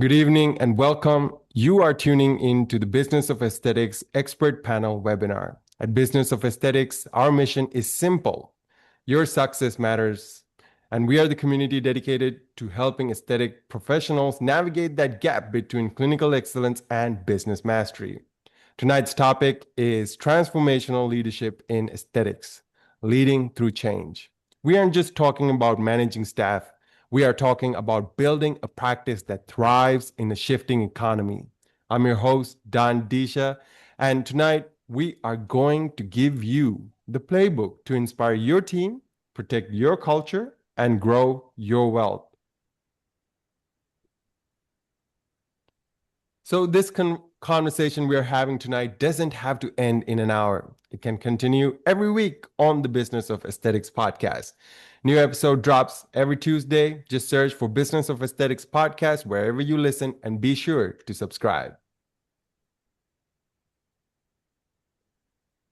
Good evening and welcome. You are tuning in to the Business of Aesthetics Expert Panel webinar. At Business of Aesthetics, our mission is simple. Your success matters, and we are the community dedicated to helping aesthetic professionals navigate that gap between clinical excellence and business mastery. Tonight's topic is transformational leadership in aesthetics, leading through change. We aren't just talking about managing staff. We are talking about building a practice that thrives in a shifting economy. I'm your host, Don Disha, and tonight we are going to give you the playbook to inspire your team, protect your culture, and grow your wealth. So, this conversation we are having tonight doesn't have to end in an hour. It can continue every week on the Business of Aesthetics podcast. New episode drops every Tuesday. Just search for Business of Aesthetics podcast wherever you listen and be sure to subscribe.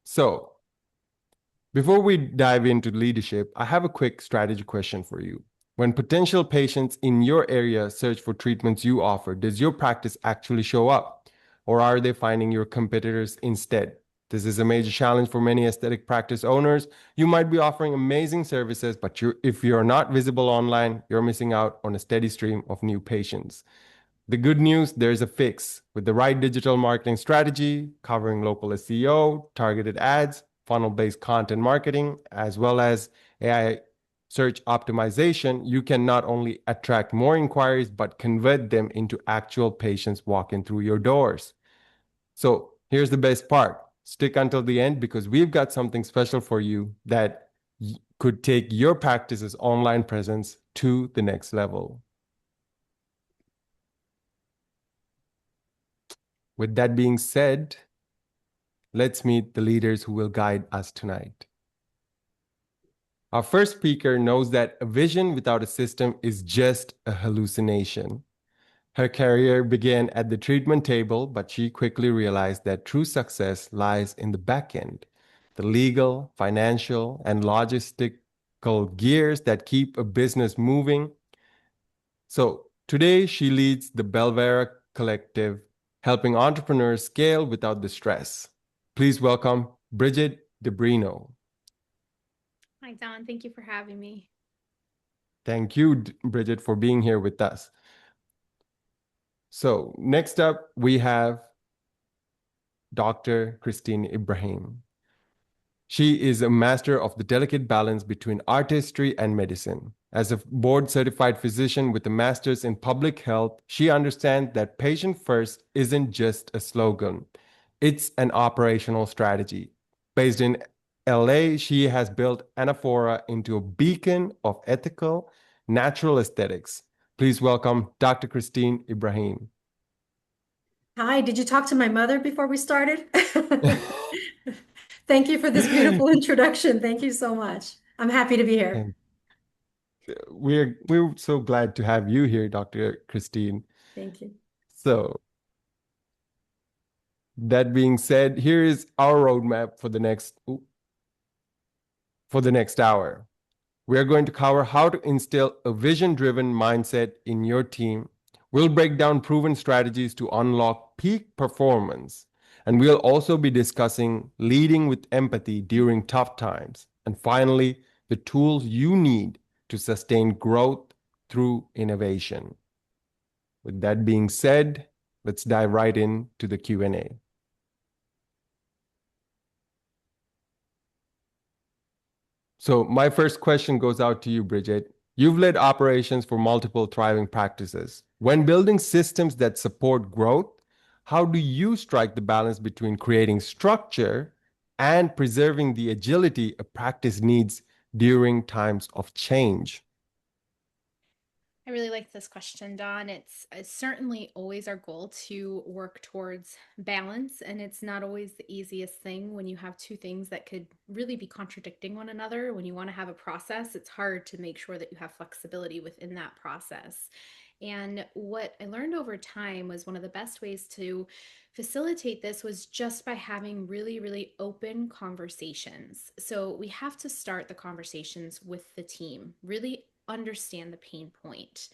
So, before we dive into leadership, I have a quick strategy question for you. When potential patients in your area search for treatments you offer, does your practice actually show up? Or are they finding your competitors instead? This is a major challenge for many aesthetic practice owners. You might be offering amazing services, but if you're not visible online, you're missing out on a steady stream of new patients. The good news, there's a fix. With the right digital marketing strategy, covering local SEO, targeted ads, funnel-based content marketing, as well as AI search optimization, you can not only attract more inquiries, but convert them into actual patients walking through your doors. So here's the best part. Stick until the end because we've got something special for you that could take your practice's online presence to the next level. With that being said, let's meet the leaders who will guide us tonight. Our first speaker knows that a vision without a system is just a hallucination. Her career began at the treatment table, but she quickly realized that true success lies in the back end, the legal, financial, and logistical gears that keep a business moving. So today she leads the Belvera Collective, helping entrepreneurs scale without the stress. Please welcome Bridget DeBrino. Hi, Don. Thank you for having me. Thank you, Bridget, for being here with us. So next up, we have Dr. Christine Ibrahim. She is a master of the delicate balance between artistry and medicine. As a board certified physician with a master's in public health, she understands that patient first isn't just a slogan, it's an operational strategy. Based in LA, she has built Anaphora into a beacon of ethical, natural aesthetics. Please welcome Dr. Christine Ibrahim. Hi, did you talk to my mother before we started? Thank you for this beautiful introduction. Thank you so much. I'm happy to be here. And we're so glad to have you here, Dr. Christine. Thank you. So, that being said, here is our roadmap for the next hour. We are going to cover how to instill a vision-driven mindset in your team. We'll break down proven strategies to unlock peak performance, and we'll also be discussing leading with empathy during tough times. And finally, the tools you need to sustain growth through innovation. With that being said, let's dive right into the Q&A. So my first question goes out to you, Bridget. You've led operations for multiple thriving practices. When building systems that support growth, how do you strike the balance between creating structure and preserving the agility a practice needs during times of change? I really like this question, Don. It's certainly always our goal to work towards balance, and it's not always the easiest thing when you have two things that could really be contradicting one another. When you want to have a process, it's hard to make sure that you have flexibility within that process. And what I learned over time was one of the best ways to facilitate this was just by having really, really open conversations. So we have to start the conversations with the team, really understand the pain point.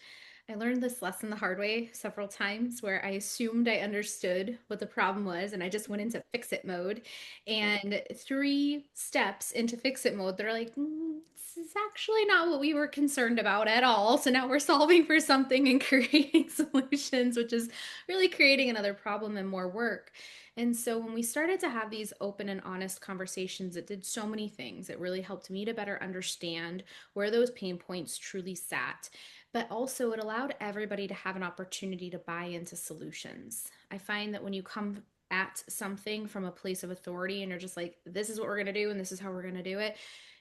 I learned this lesson the hard way several times where I assumed I understood what the problem was and I just went into fix it mode. And 3 steps into fix it mode, they're like, this is actually not what we were concerned about at all. So now we're solving for something and creating solutions, which is really creating another problem and more work. And so when we started to have these open and honest conversations, it did so many things. It really helped me to better understand where those pain points truly sat, but also it allowed everybody to have an opportunity to buy into solutions. I find that when you come at something from a place of authority and you're just like, this is what we're going to do and this is how we're going to do it,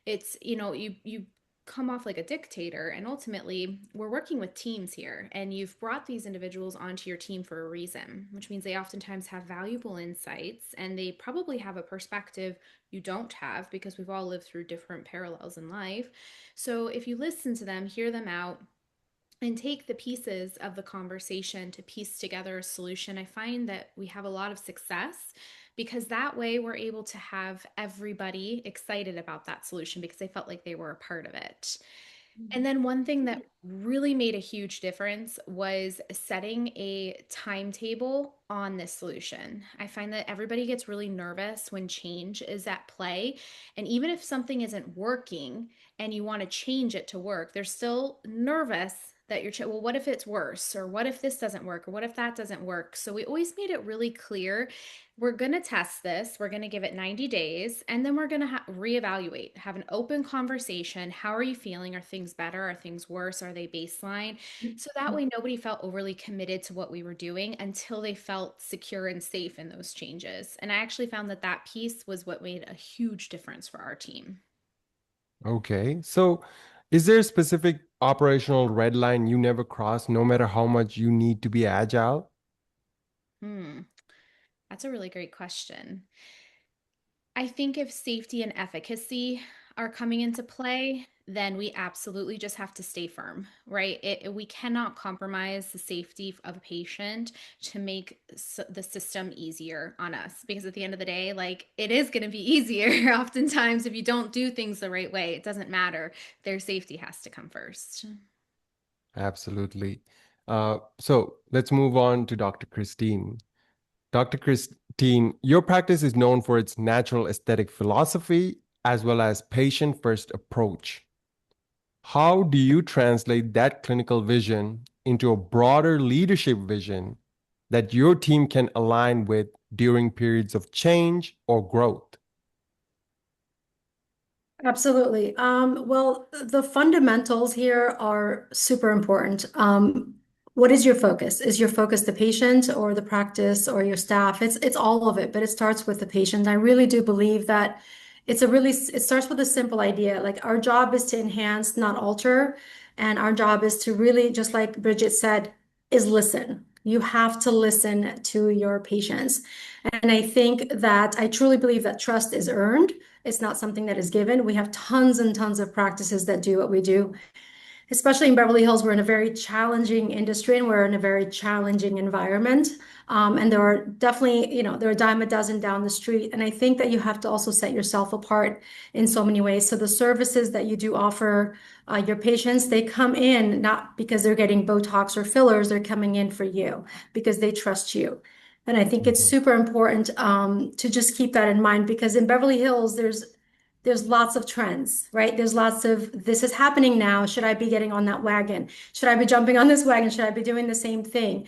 it's, you come off like a dictator. And ultimately, we're working with teams here, and you've brought these individuals onto your team for a reason, which means they oftentimes have valuable insights and they probably have a perspective you don't have because we've all lived through different parallels in life. So if you listen to them, hear them out, and take the pieces of the conversation to piece together a solution, I find that we have a lot of success because that way we're able to have everybody excited about that solution because they felt like they were a part of it. And then one thing that really made a huge difference was setting a timetable on this solution. I find that everybody gets really nervous when change is at play. And even if something isn't working and you want to change it to work, they're still nervous that well, what if it's worse? Or what if this doesn't work? Or what if that doesn't work? So we always made it really clear, we're going to test this. We're going to give it 90 days and then we're going to reevaluate, have an open conversation. How are you feeling? Are things better? Are things worse? Are they baseline? So that way, nobody felt overly committed to what we were doing until they felt secure and safe in those changes. And I actually found that that piece was what made a huge difference for our team. Okay. So, is there a specific operational red line you never cross, no matter how much you need to be agile? Hmm, that's a really great question. I think if safety and efficacy are coming into play, then we absolutely just have to stay firm, right? We cannot compromise the safety of a patient to make the system easier on us because at the end of the day, like it is going to be easier oftentimes if you don't do things the right way. It doesn't matter. Their safety has to come first. Absolutely. So, let's move on to Dr. Christine. Dr. Christine, your practice is known for its natural aesthetic philosophy as well as patient first approach. How do you translate that clinical vision into a broader leadership vision that your team can align with during periods of change or growth? Absolutely. Well, the fundamentals here are super important. What is your focus? Is your focus the patient or the practice or your staff? It's all of it, but it starts with the patient. I really do believe that it starts with a simple idea. Like our job is to enhance, not alter. And our job is to really, just like Bridget said, is listen. You have to listen to your patients. And I think that I truly believe that trust is earned. It's not something that is given. We have tons and tons of practices that do what we do, especially in Beverly Hills. We're in a very challenging industry and we're in a very challenging environment. And there are definitely, there are a dime a dozen down the street. And I think that you have to also set yourself apart in so many ways. So the services that you do offer your patients, they come in not because they're getting Botox or fillers, they're coming in for you because they trust you. And I think it's Mhm. super important to just keep that in mind because in Beverly Hills, there's lots of trends, right? There's lots of this is happening now. Should I be getting on that wagon? Should I be jumping on this wagon? Should I be doing the same thing?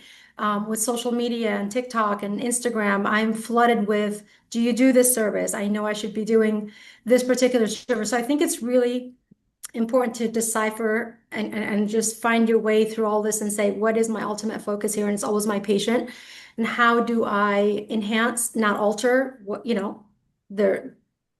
With social media and TikTok and Instagram, I'm flooded with, do you do this service? I know I should be doing this particular service. So I think it's really important to decipher and just find your way through all this and say, what is my ultimate focus here? And it's always my patient. And how do I enhance, not alter what, their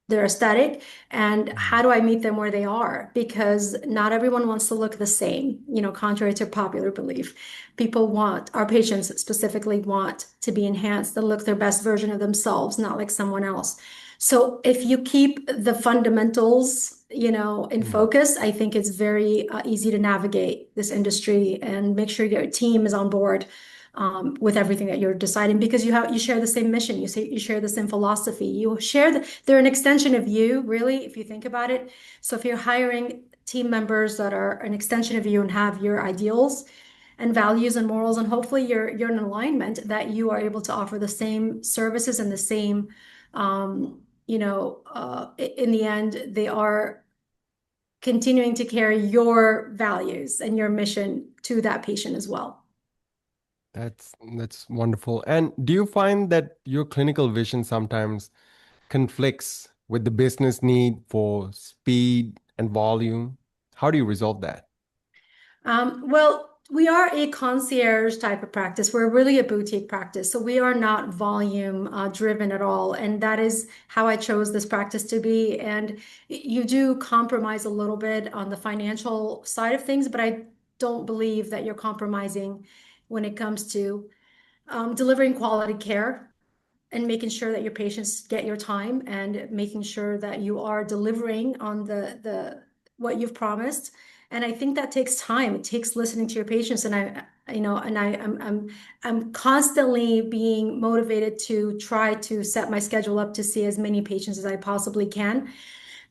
their aesthetic? And how do I meet them where they are? Because not everyone wants to look the same, contrary to popular belief. Our patients specifically want to be enhanced and look their best version of themselves, not like someone else. So if you keep the fundamentals, in Mhm. focus, I think it's very easy to navigate this industry and make sure your team is on board with everything that you're deciding because you share the same mission, you share the same philosophy, they're an extension of you, really, if you think about it. So if you're hiring team members that are an extension of you and have your ideals, and values and morals, and hopefully you're in alignment that you are able to offer the same services and the same, in the end, they are continuing to carry your values and your mission to that patient as well. That's wonderful. And do you find that your clinical vision sometimes conflicts with the business need for speed and volume? How do you resolve that? Well, we are a concierge type of practice. We're really a boutique practice, so we are not volume driven at all. And that is how I chose this practice to be. And you do compromise a little bit on the financial side of things, but I don't believe that you're compromising when it comes to delivering quality care and making sure that your patients get your time and making sure that you are delivering on the what you've promised. And I think that takes time. It takes listening to your patients. And I'm constantly being motivated to try to set my schedule up to see as many patients as I possibly can.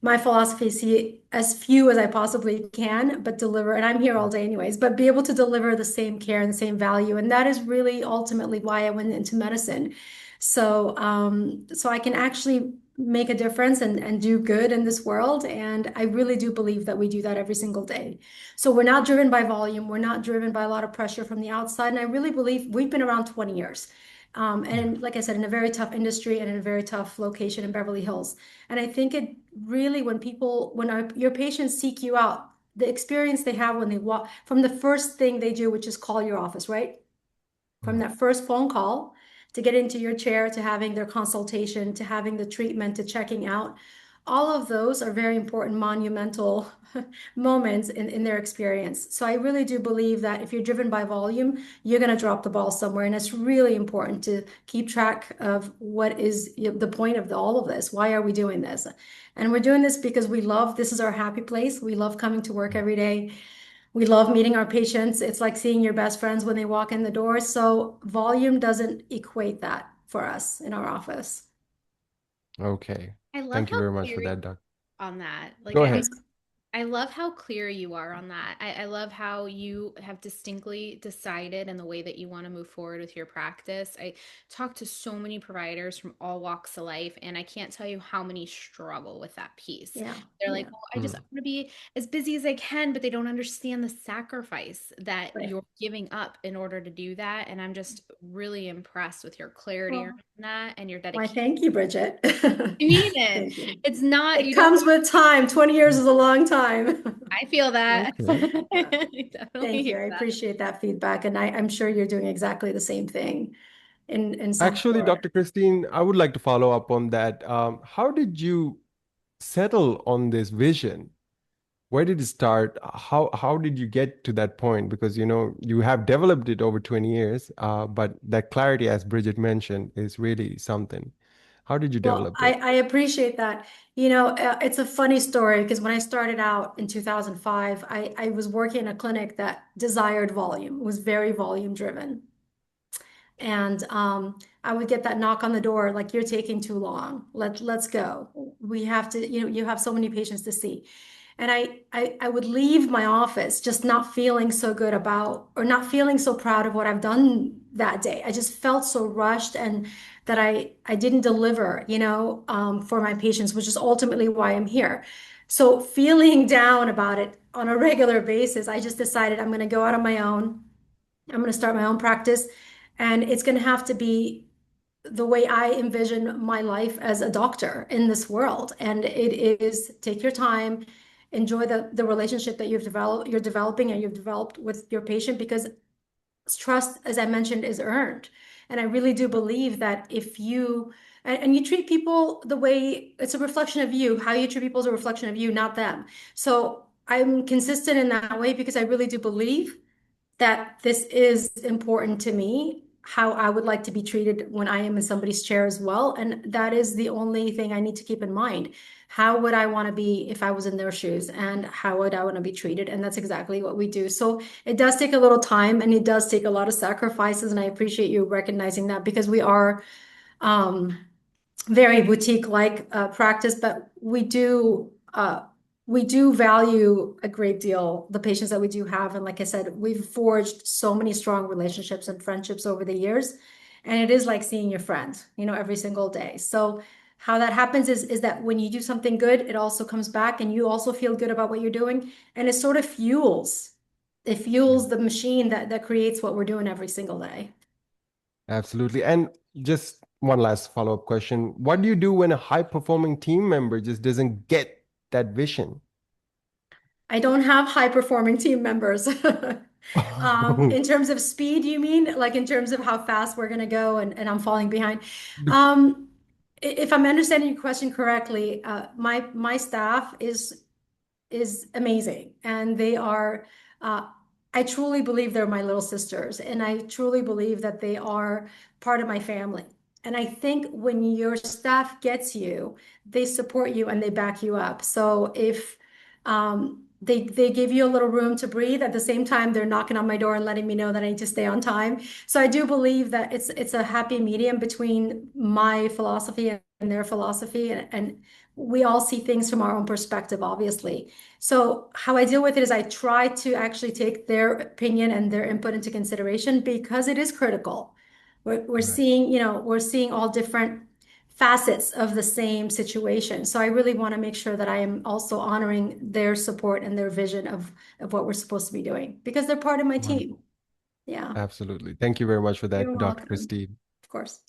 My philosophy is see as few as I possibly can, but deliver, and I'm here all day anyways, but be able to deliver the same care and the same value. And that is really ultimately why I went into medicine. So I can actually make a difference and do good in this world. And I really do believe that we do that every single day. So we're not driven by volume. We're not driven by a lot of pressure from the outside. And I really believe we've been around 20 years. And like I said, in a very tough industry and in a very tough location in Beverly Hills. And I think it really, your patients seek you out, the experience they have when they walk from the first thing they do, which is call your office, right? From that first phone call to get into your chair, to having their consultation, to having the treatment, to checking out. All of those are very important, monumental moments in their experience. So I really do believe that if you're driven by volume, you're going to drop the ball somewhere. And it's really important to keep track of what is the point of all of this. Why are we doing this? And we're doing this because this is our happy place. We love coming to work every day. We love meeting our patients. It's like seeing your best friends when they walk in the door. So volume doesn't equate that for us in our office. Okay. I love Thank you how very much clear for you that, Doc. are on that. Go ahead. I love how clear you are on that. I love how you have distinctly decided in the way that you want to move forward with your practice. I talk to so many providers from all walks of life, and I can't tell you how many struggle with that piece. Yeah. They're like, Yeah. "Oh, I want to be as busy as I can," but they don't understand the sacrifice that Right. you're giving up in order to do that. And I'm just really impressed with your clarity around Well, that and your why, dedication. thank you, Bridget. I mean it. Thank you. It's not, It you don't, comes with time. 20 years is a long time. I feel that. Okay. Yeah. I definitely Thank you. hear I that. appreciate that feedback. And I'm sure you're doing exactly the same thing in some Actually, sort. Dr. Christine, I would like to follow up on that. How did you settle on this vision? Where did it start? How did you get to that point? Because you have developed it over 20 years, but that clarity, as Bridget mentioned, is really something. How did you Well, develop it? I appreciate that. It's a funny story because when I started out in 2005, I was working in a clinic that desired volume, was very volume driven. And I would get that knock on the door, like, you're taking too long. Let's go. We have to, you have so many patients to see. And I would leave my office just not feeling so good about, or not feeling so proud of what I've done that day. I just felt so rushed and that I didn't deliver, for my patients, which is ultimately why I'm here. So feeling down about it on a regular basis, I just decided I'm going to go out on my own. I'm going to start my own practice, and it's going to have to be the way I envision my life as a doctor in this world. And it is take your time, enjoy the relationship that you're developing and you've developed with your patient, because trust, as I mentioned, is earned. And I really do believe that if and you treat people the way it's a reflection of you, how you treat people is a reflection of you, not them. So I'm consistent in that way because I really do believe that this is important to me, how I would like to be treated when I am in somebody's chair as well. And that is the only thing I need to keep in mind. How would I want to be if I was in their shoes, and how would I want to be treated? And that's exactly what we do. So it does take a little time and it does take a lot of sacrifices. And I appreciate you recognizing that because we are very boutique-like practice, but we do we do value a great deal the patients that we do have. And like I said, we've forged so many strong relationships and friendships over the years. And it is like seeing your friend, every single day. So how that happens is that when you do something good, it also comes back and you also feel good about what you're doing. And it sort of Yeah. fuels the machine that creates what we're doing every single day. Absolutely. And just one last follow-up question. What do you do when a high-performing team member just doesn't get that vision? I don't have high performing team members. In terms of speed, you mean? Like in terms of how fast we're going to go and I'm falling behind? Um, if I'm understanding your question correctly, my staff is amazing. And they are, I truly believe they're my little sisters. And I truly believe that they are part of my family. And I think when your staff gets you, they support you and they back you up. So if they give you a little room to breathe, at the same time, they're knocking on my door and letting me know that I need to stay on time. So I do believe that it's a happy medium between my philosophy and their philosophy. And we all see things from our own perspective, obviously. So how I deal with it is I try to actually take their opinion and their input into consideration because it is critical. We're Right. seeing, we're seeing all different facets of the same situation. So I really want to make sure that I am also honoring their support and their vision of what we're supposed to be doing because they're part of my team. Wonderful. Yeah. Absolutely. Thank you very much for You're that, Dr. welcome. Christine. Of course.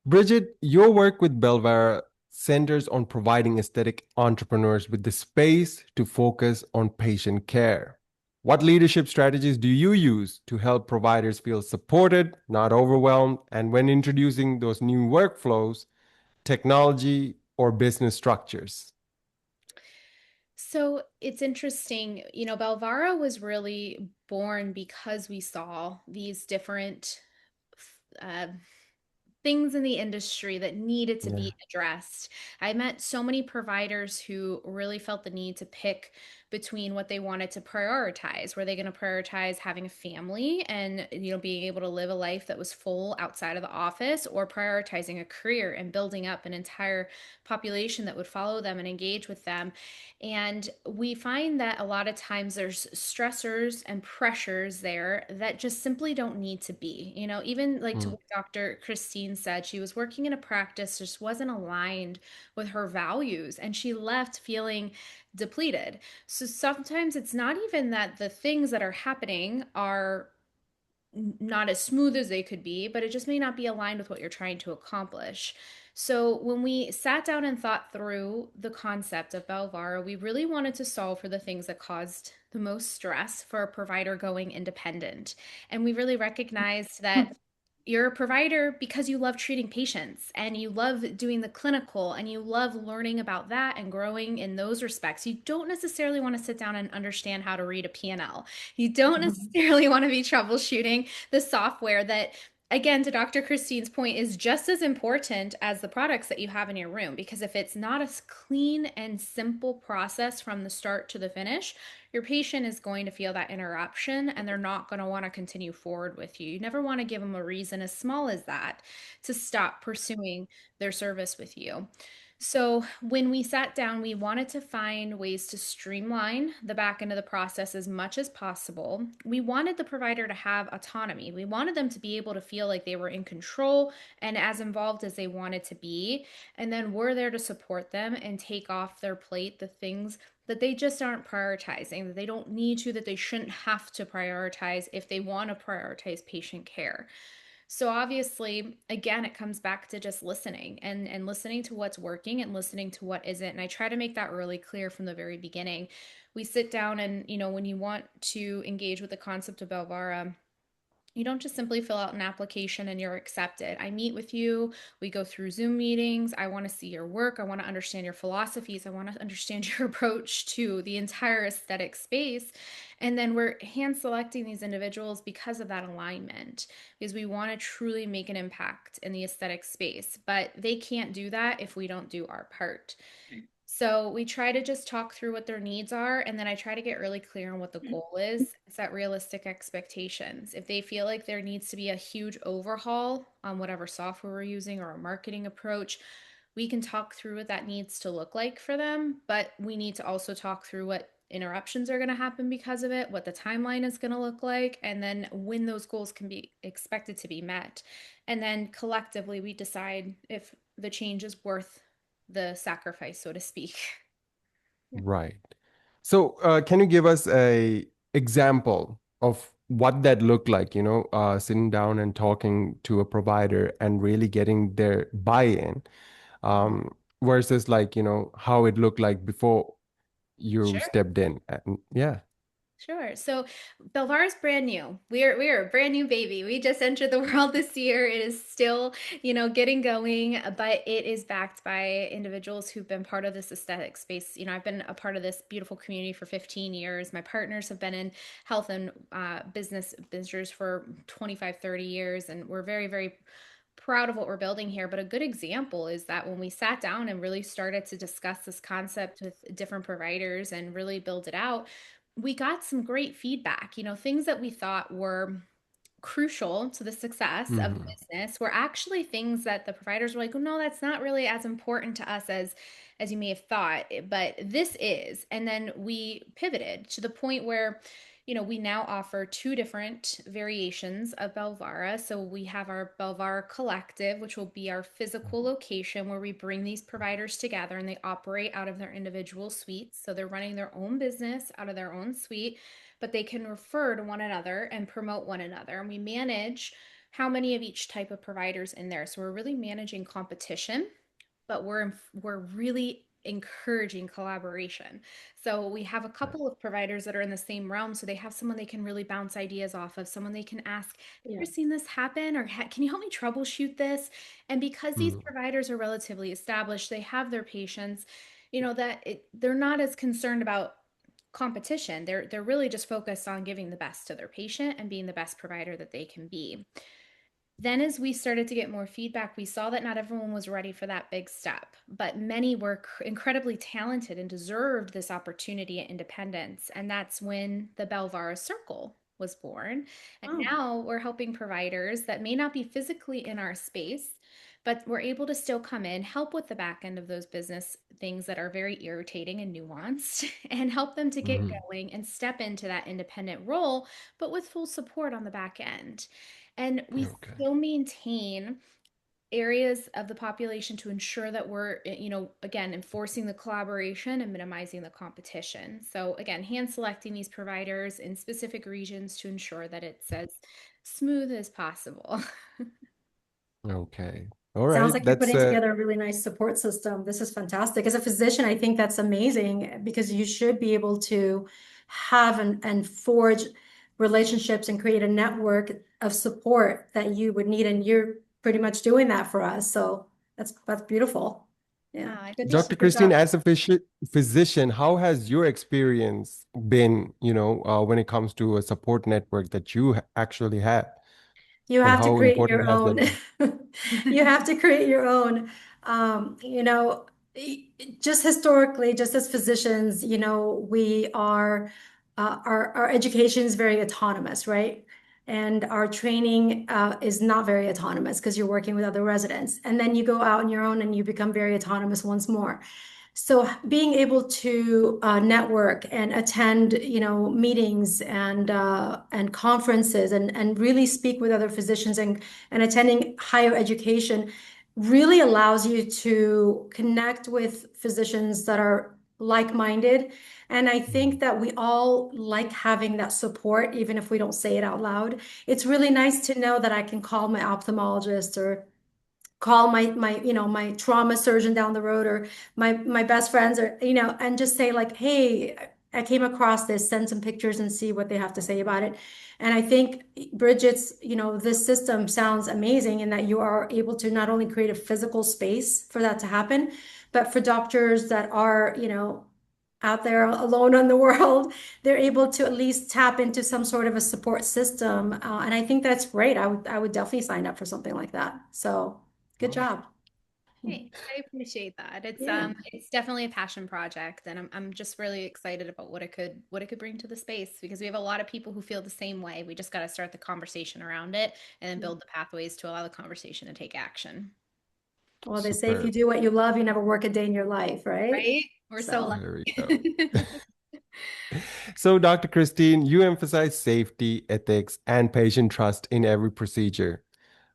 Bridget, your work with Belvara centers on providing aesthetic entrepreneurs with the space to focus on patient care. What leadership strategies do you use to help providers feel supported, not overwhelmed, and when introducing those new workflows, technology, or business structures? So it's interesting, Belvara was really born because we saw these different uh, things in the industry that needed to Yeah. be addressed. I met so many providers who really felt the need to pick between what they wanted to prioritize. Were they going to prioritize having a family and being able to live a life that was full outside of the office, or prioritizing a career and building up an entire population that would follow them and engage with them? And we find that a lot of times there's stressors and pressures there that just simply don't need to be. Even like to Mm. what Dr. Christine said, she was working in a practice just wasn't aligned with her values, and she left feeling depleted. So sometimes it's not even that the things that are happening are not as smooth as they could be, but it just may not be aligned with what you're trying to accomplish. So when we sat down and thought through the concept of Belvara, we really wanted to solve for the things that caused the most stress for a provider going independent. And we really recognized that you're a provider because you love treating patients and you love doing the clinical and you love learning about that and growing in those respects. You don't necessarily want to sit down and understand how to read a P&L. You don't necessarily want to be troubleshooting the software that, again, to Dr. Christine's point, is just as important as the products that you have in your room. Because if it's not a clean and simple process from the start to the finish, your patient is going to feel that interruption and they're not going to want to continue forward with you. You never want to give them a reason as small as that to stop pursuing their service with you. So, when we sat down, we wanted to find ways to streamline the back end of the process as much as possible. We wanted the provider to have autonomy. We wanted them to be able to feel like they were in control and as involved as they wanted to be. And then we're there to support them and take off their plate the things that they just aren't prioritizing, that they don't need to, that they shouldn't have to prioritize if they want to prioritize patient care. So obviously, again, it comes back to just listening and listening to what's working and listening to what isn't. And I try to make that really clear from the very beginning. We sit down and, when you want to engage with the concept of Belvara, you don't just simply fill out an application and you're accepted. I meet with you, we go through Zoom meetings. I want to see your work. I want to understand your philosophies. I want to understand your approach to the entire aesthetic space. And then we're hand selecting these individuals because of that alignment, because we want to truly make an impact in the aesthetic space. But they can't do that if we don't do our part. So we try to just talk through what their needs are, and then I try to get really clear on what the goal is, set realistic expectations. If they feel like there needs to be a huge overhaul on whatever software we're using or a marketing approach, we can talk through what that needs to look like for them, but we need to also talk through what interruptions are going to happen because of it, what the timeline is going to look like, and then when those goals can be expected to be met. And then collectively, we decide if the change is worth the sacrifice, so to speak. Yeah. Right. So, can you give us a example of what that looked like, sitting down and talking to a provider and really getting their buy-in, versus like, how it looked like before you Sure. stepped in. And yeah. Sure. So Belvara's brand new. We are a brand new baby. We just entered the world this year. It is still, getting going, but it is backed by individuals who've been part of this aesthetic space. I've been a part of this beautiful community for 15 years. My partners have been in health and business ventures for 25, 30 years, and we're very, very proud of what we're building here. But a good example is that when we sat down and really started to discuss this concept with different providers and really build it out, we got some great feedback. Things that we thought were crucial to the success of the Hmm. business were actually things that the providers were like, oh no, that's not really as important to us as you may have thought, but this is. And then we pivoted to the point where we now offer two different variations of Belvara. So we have our Belvara Collective, which will be our physical location where we bring these providers together and they operate out of their individual suites. So they're running their own business out of their own suite, but they can refer to one another and promote one another. And we manage how many of each type of providers in there. So we're really managing competition, but we're really encouraging collaboration. So we have a Right. couple of providers that are in the same realm, so they have someone they can really bounce ideas off of, someone they can ask, have you Yeah. ever seen this happen, or can you help me troubleshoot this? And because these Mhm. providers are relatively established, they have their patients, they're not as concerned about competition. They're really just focused on giving the best to their patient and being the best provider that they can be. Then, as we started to get more feedback, we saw that not everyone was ready for that big step, but many were incredibly talented and deserved this opportunity at independence. And that's when the Belvara Circle was born. And Oh, now we're helping providers that may not be physically in our space, but we're able to still come in, help with the back end of those business things that are very irritating and nuanced, and help them to get Mhm. going and step into that independent role, but with full support on the back end. And we Okay. still maintain areas of the population to ensure that we're, again, enforcing the collaboration and minimizing the competition. So, again, hand selecting these providers in specific regions to ensure that it's as smooth as possible. Okay. All sounds right. like you're That's putting together a really nice support system. This is fantastic. As a physician, I think that's amazing because you should be able to have and forge relationships and create a network of support that you would need. And you're pretty much doing that for us. So that's beautiful. Yeah. Good to Dr. hear. Good Christine, job. as a physician, how has your experience been, when it comes to a support network that you actually have, You and have to how create important your has that own. been? You have to create your own. You know, just historically, just as physicians, we are our education is very autonomous, right? And our training is not very autonomous because you're working with other residents. And then you go out on your own and you become very autonomous once more. So being able to network and attend, meetings and conferences and really speak with other physicians and attending higher education really allows you to connect with physicians that are like-minded. And I think that we all like having that support, even if we don't say it out loud. It's really nice to know that I can call my ophthalmologist or call my trauma surgeon down the road or my best friends or and just say like, hey, I came across this, send some pictures and see what they have to say about it. And I think Bridget's, this system sounds amazing in that you are able to not only create a physical space for that to happen, but for doctors that are, out there alone in the world, they're able to at least tap into some sort of a support system. And I think that's great. I would definitely sign up for something like that. So good Wow. job. Thanks. I appreciate that. It's Yeah. it's definitely a passion project, and I'm just really excited about what it could bring to the space, because we have a lot of people who feel the same way. We just got to start the conversation around it and then build the pathways to allow the conversation to take action. Well, they say if you Superb. do what you love, you never work a day in your life, right? Right? We're so So. There we go. lucky. So, Dr. Christine, you emphasize safety, ethics, and patient trust in every procedure.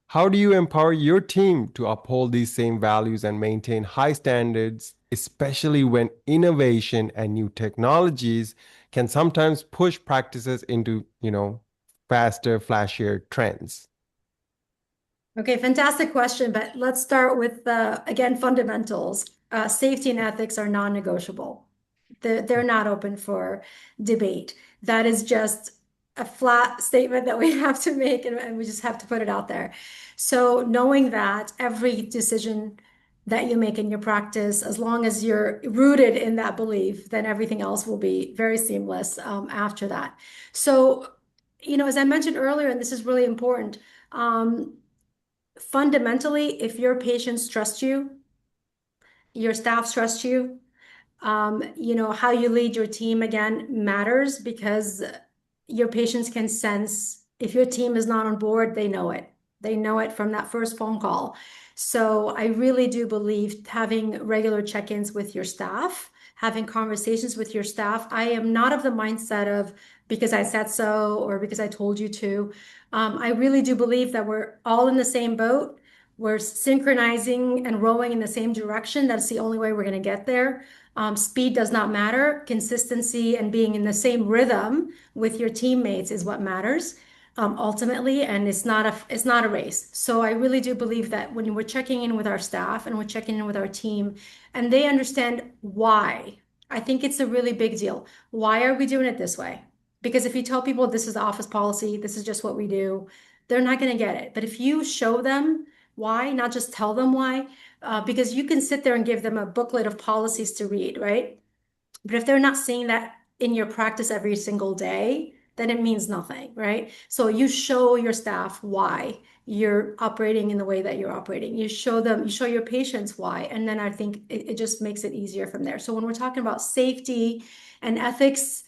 How do you empower your team to uphold these same values and maintain high standards, especially when innovation and new technologies can sometimes push practices into, faster, flashier trends? Okay, fantastic question, but let's start with again, fundamentals. Safety and ethics are non-negotiable. They're not open for debate. That is just a flat statement that we have to make, and we just have to put it out there. So knowing that every decision that you make in your practice, as long as you're rooted in that belief, then everything else will be very seamless after that. So, as I mentioned earlier, and this is really important, um, fundamentally, if your patients trust you, your staff trust you, how you lead your team again matters because your patients can sense if your team is not on board, they know it. They know it from that first phone call. So I really do believe having regular check-ins with your staff, having conversations with your staff. I am not of the mindset of because I said so or because I told you to. I really do believe that we're all in the same boat. We're synchronizing and rowing in the same direction. That's the only way we're going to get there. Speed does not matter. Consistency and being in the same rhythm with your teammates is what matters ultimately, and it's not a race. So I really do believe that when we're checking in with our staff and we're checking in with our team, and they understand why, I think it's a really big deal. Why are we doing it this way? Because if you tell people this is the office policy, this is just what we do, they're not going to get it. But if you show them why, not just tell them why, because you can sit there and give them a booklet of policies to read, right? But if they're not seeing that in your practice every single day, then it means nothing, right? So you show your staff why you're operating in the way that you're operating. You show them, you show your patients why. And then I think it just makes it easier from there. So when we're talking about safety and ethics,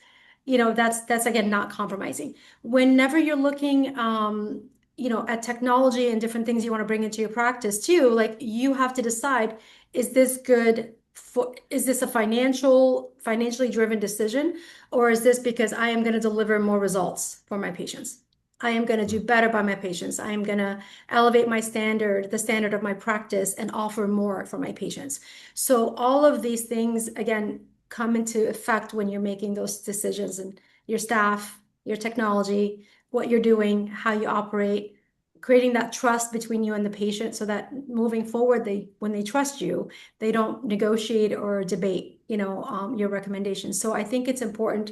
that's again not compromising. Whenever you're looking at technology and different things you want to bring into your practice too, like you have to decide, is this good for, is this a financially driven decision, or is this because I am going to deliver more results for my patients? I am going to do better by my patients. I am going to elevate my standard, the standard of my practice, and offer more for my patients. So all of these things, again, come into effect when you're making those decisions and your staff, your technology, what you're doing, how you operate, creating that trust between you and the patient so that moving forward, when they trust you, they don't negotiate or debate, your recommendations. So I think it's important.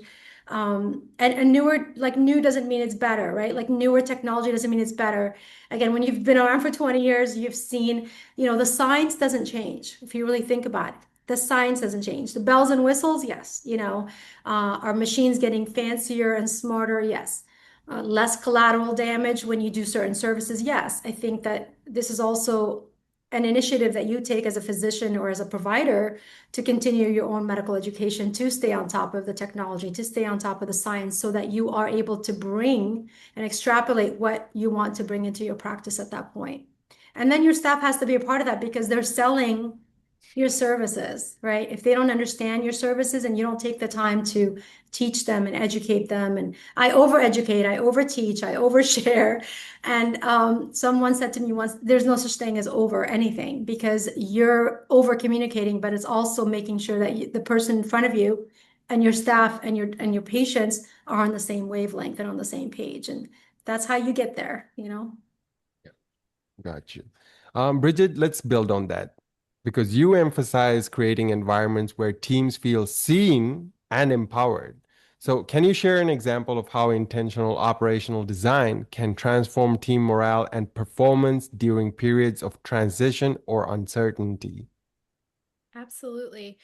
And newer, like new doesn't mean it's better, right? Like newer technology doesn't mean it's better. Again, when you've been around for 20 years, you've seen, the science doesn't change. If you really think about it, the science doesn't change. The bells and whistles, yes. Our machines getting fancier and smarter, yes. Less collateral damage when you do certain services, yes. I think that this is also an initiative that you take as a physician or as a provider to continue your own medical education, to stay on top of the technology, to stay on top of the science, so that you are able to bring and extrapolate what you want to bring into your practice at that point. And then your staff has to be a part of that because they're selling your services, right? If they don't understand your services and you don't take the time to teach them and educate them, and I overeducate, I overteach, I overshare. And someone said to me once, there's no such thing as over anything because you're over communicating, but it's also making sure that the person in front of you and your staff and your patients are on the same wavelength and on the same page. And that's how you get there. Got you. Bridget, let's build on that because you emphasize creating environments where teams feel seen and empowered. So, can you share an example of how intentional operational design can transform team morale and performance during periods of transition or uncertainty? Absolutely.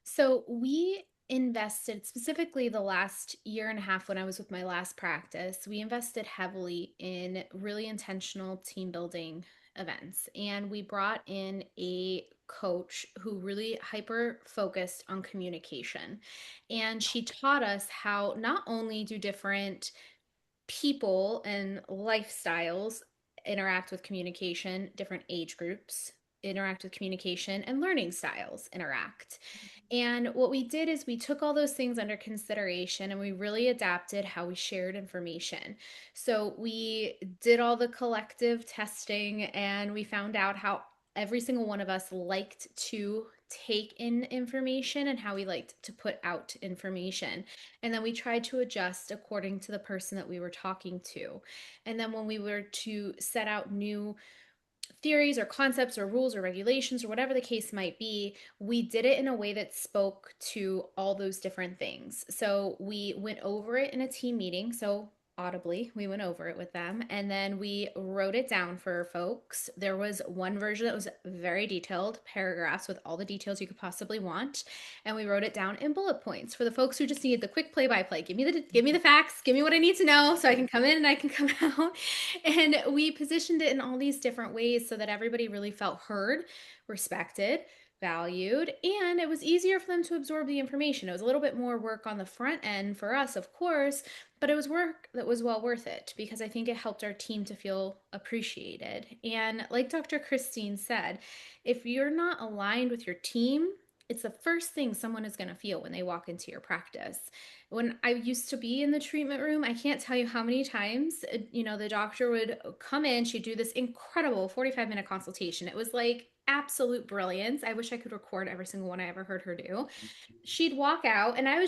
So we invested specifically the last year and a half when I was with my last practice, we invested heavily in really intentional team building events. And we brought in a coach who really hyper focused on communication. And she taught us how not only do different people and lifestyles interact with communication, different age groups, interact with communication, and learning styles interact. And what we did is we took all those things under consideration and we really adapted how we shared information. So we did all the collective testing and we found out how every single one of us liked to take in information and how we liked to put out information. And then we tried to adjust according to the person that we were talking to. And then when we were to set out new theories or concepts or rules or regulations or whatever the case might be, we did it in a way that spoke to all those different things. So we went over it in a team meeting. So audibly, we went over it with them and then we wrote it down for folks. There was one version that was very detailed, paragraphs with all the details you could possibly want, and we wrote it down in bullet points for the folks who just needed the quick play by play. Give me the facts, give me what I need to know so I can come in and I can come out. And we positioned it in all these different ways so that everybody really felt heard, respected, valued, and it was easier for them to absorb the information. It was a little bit more work on the front end for us, of course, but it was work that was well worth it because I think it helped our team to feel appreciated. And like Dr. Christine said, if you're not aligned with your team, it's the first thing someone is going to feel when they walk into your practice. When I used to be in the treatment room, I can't tell you how many times, the doctor would come in, she'd do this incredible 45-minute consultation. It was like absolute brilliance. I wish I could record every single one I ever heard her do. She'd walk out and I'm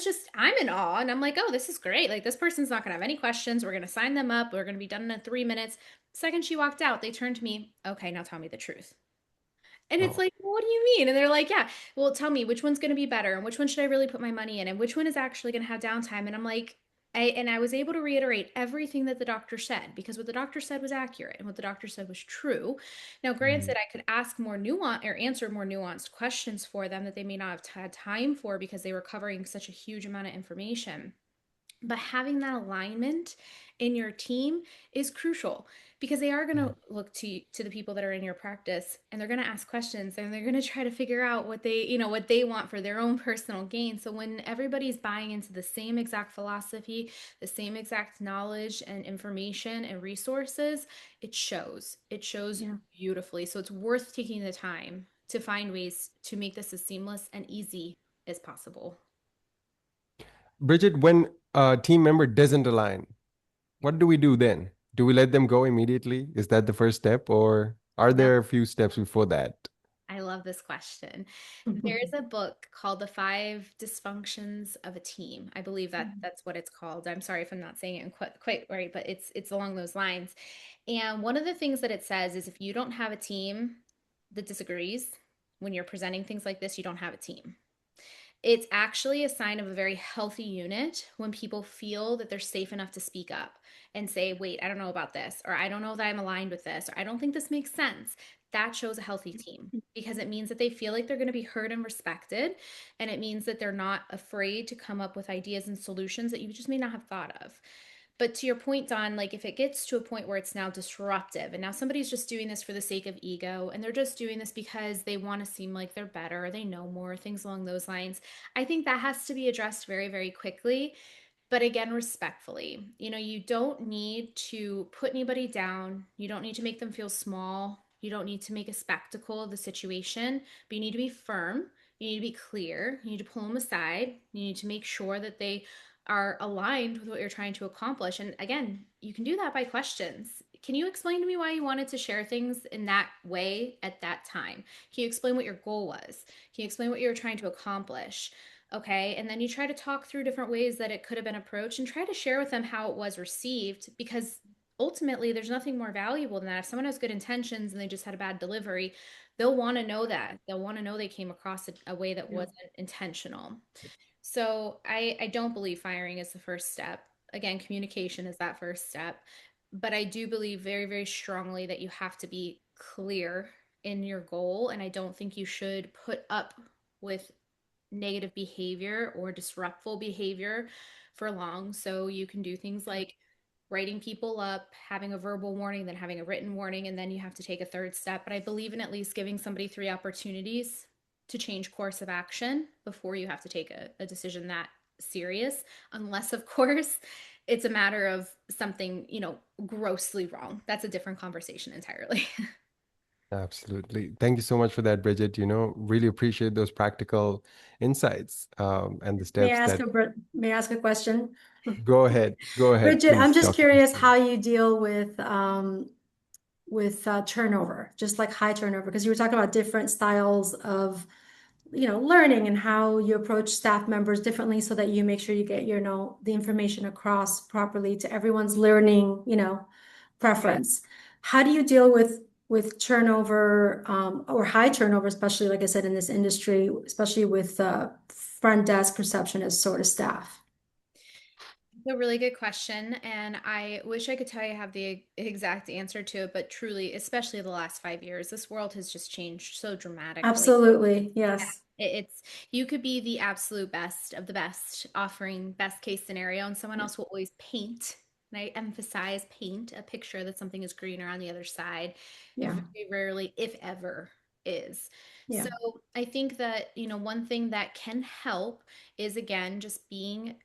in awe and I'm like, oh, this is great. Like this person's not going to have any questions. We're going to sign them up. We're going to be done in 3 minutes. Second she walked out, they turned to me, okay, now tell me the truth. And it's Oh, like, well, what do you mean? And they're like, yeah, well, tell me which one's going to be better and which one should I really put my money in and which one is actually going to have downtime. And I'm like, I was able to reiterate everything that the doctor said because what the doctor said was accurate and what the doctor said was true. Now, mm, granted, I could ask more nuanced or answer more nuanced questions for them that they may not have had time for because they were covering such a huge amount of information. But having that alignment in your team is crucial because they are going mm. to look to the people that are in your practice and they're going to ask questions and they're going to try to figure out what they want for their own personal gain. So when everybody's buying into the same exact philosophy, the same exact knowledge and information and resources, it shows Yeah. beautifully. So it's worth taking the time to find ways to make this as seamless and easy as possible. Bridget, when a team member doesn't align, what do we do then? Do we let them go immediately? Is that the first step, or are No, there a few steps before that? I love this question. There's a book called The Five Dysfunctions of a Team. I believe that that's what it's called. I'm sorry if I'm not saying it quite right, but it's along those lines. And one of the things that it says is if you don't have a team that disagrees when you're presenting things like this, you don't have a team. It's actually a sign of a very healthy unit when people feel that they're safe enough to speak up and say, wait, I don't know about this, or I don't know that I'm aligned with this, or I don't think this makes sense. That shows a healthy team because it means that they feel like they're going to be heard and respected. And it means that they're not afraid to come up with ideas and solutions that you just may not have thought of. But to your point, Don, like if it gets to a point where it's now disruptive and now somebody's just doing this for the sake of ego and they're just doing this because they want to seem like they're better or they know more, things along those lines, I think that has to be addressed very, very quickly. But again, respectfully, you don't need to put anybody down. You don't need to make them feel small. You don't need to make a spectacle of the situation, but you need to be firm. You need to be clear. You need to pull them aside. You need to make sure that they are aligned with what you're trying to accomplish. And again, you can do that by questions. Can you explain to me why you wanted to share things in that way at that time? Can you explain what your goal was? Can you explain what you were trying to accomplish? Okay. And then you try to talk through different ways that it could have been approached and try to share with them how it was received because ultimately there's nothing more valuable than that. If someone has good intentions and they just had a bad delivery, they'll want to know that. They'll want to know they came across a way that Yeah. wasn't intentional. So I don't believe firing is the first step. Again, communication is that first step. But I do believe very, very strongly that you have to be clear in your goal. And I don't think you should put up with negative behavior or disruptful behavior for long. So you can do things like writing people up, having a verbal warning, then having a written warning, and then you have to take a third step. But I believe in at least giving somebody three opportunities to change course of action before you have to take a decision that serious, unless, of course, it's a matter of something, grossly wrong. That's a different conversation entirely. Absolutely. Thank you so much for that, Bridget. Really appreciate those practical insights and the May I steps ask that. a may I ask a question? Go ahead, Bridget, I'm please, just Dr. curious Christine. how you deal with turnover, just like high turnover, because you were talking about different styles of learning and how you approach staff members differently so that you make sure you get the information across properly to everyone's learning, preference. How do you deal with turnover or high turnover, especially like I said in this industry, especially with front desk receptionist sort of staff? A really good question, and I wish I could tell you I have the exact answer to it, but truly, especially the last 5 years, this world has just changed so dramatically. Absolutely, yes. It's you could be the absolute best of the best, offering best case scenario, and someone else will always paint, and I emphasize paint a picture that something is greener on the other side. It Yeah, very rarely, if ever, is. So yeah, I think that, one thing that can help is again just being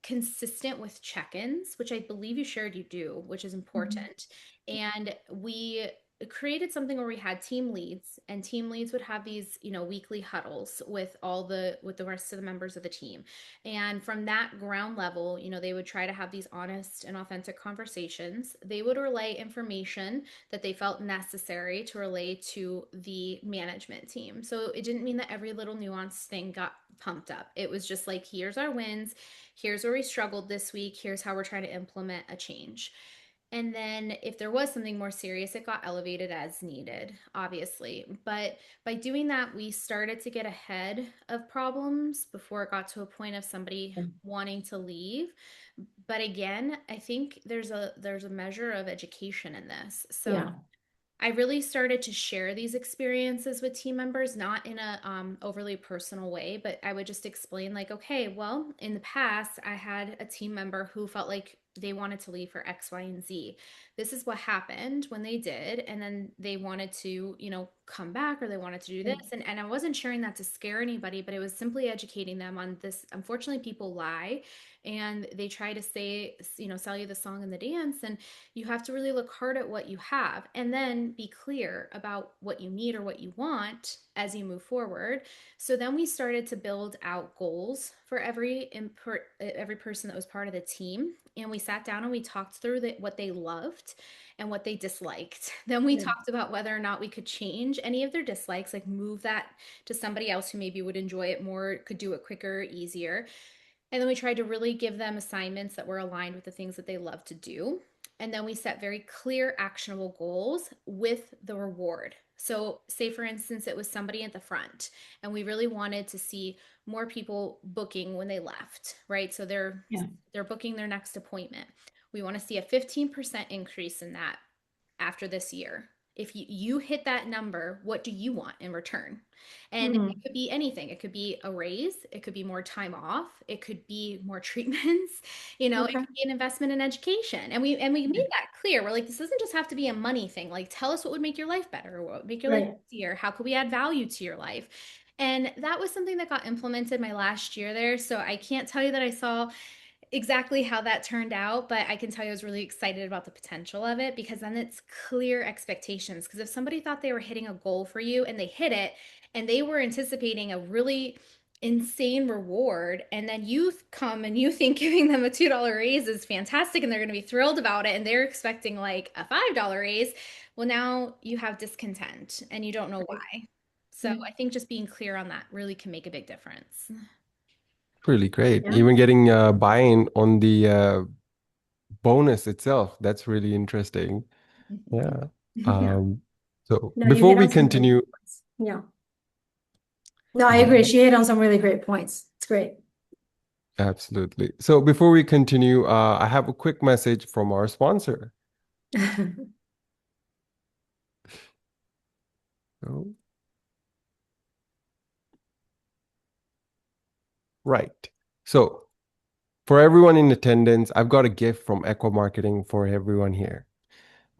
consistent with check-ins, which I believe you shared you do, which is mhm, important. And we created something where we had team leads, and team leads would have these, weekly huddles with the rest of the members of the team. And from that ground level, they would try to have these honest and authentic conversations. They would relay information that they felt necessary to relay to the management team. So it didn't mean that every little nuanced thing got pumped up. It was just like, here's our wins, here's where we struggled this week, here's how we're trying to implement a change. And then if there was something more serious, it got elevated as needed, obviously. But by doing that, we started to get ahead of problems before it got to a point of somebody wanting to leave. But again, I think there's a measure of education in this. So yeah, I really started to share these experiences with team members, not in a overly personal way, but I would just explain, like, okay, well, in the past, I had a team member who felt like they wanted to leave for X, Y, and Z. This is what happened when they did, and then they wanted to, come back, or they wanted to do this. And I wasn't sharing that to scare anybody, but it was simply educating them on this. Unfortunately, people lie and they try to say, sell you the song and the dance. And you have to really look hard at what you have and then be clear about what you need or what you want as you move forward. So then we started to build out goals for every person that was part of the team, and we sat down and we talked through what they loved and what they disliked. Then we yeah, talked about whether or not we could change any of their dislikes, like move that to somebody else who maybe would enjoy it more, could do it quicker, easier. And then we tried to really give them assignments that were aligned with the things that they love to do. And then we set very clear, actionable goals with the reward. So, say for instance, it was somebody at the front, and we really wanted to see more people booking when they left, right? So yeah, they're booking their next appointment. We want to see a 15% increase in that after this year. If you hit that number, what do you want in return? And it mhm, could be anything. It could be a raise, it could be more time off, it could be more treatments, it okay, could be an investment in education. And we made that clear. We're like, this doesn't just have to be a money thing. Like, tell us what would make your life better, what would make your life right. easier, how could we add value to your life? And that was something that got implemented my last year there. So I can't tell you that I saw exactly how that turned out, but I can tell you I was really excited about the potential of it, because then it's clear expectations. Because if somebody thought they were hitting a goal for you and they hit it, and they were anticipating a really insane reward, and then you come and you think giving them a $2 raise is fantastic and they're going to be thrilled about it, and they're expecting like a $5 raise, well, now you have discontent and you don't know Right. why. So Mm, I think just being clear on that really can make a big difference. Really great. yeah, Even getting buy-in on the bonus itself. That's really interesting. Yeah. yeah. Um, so No, you before hit we on some really continue, good points. Yeah. No, I agree. yeah, She hit on some really great points. It's great. absolutely. So before we continue, I have a quick message from our sponsor. Oh, right. So for everyone in attendance, I've got a gift from Equa Marketing for everyone here.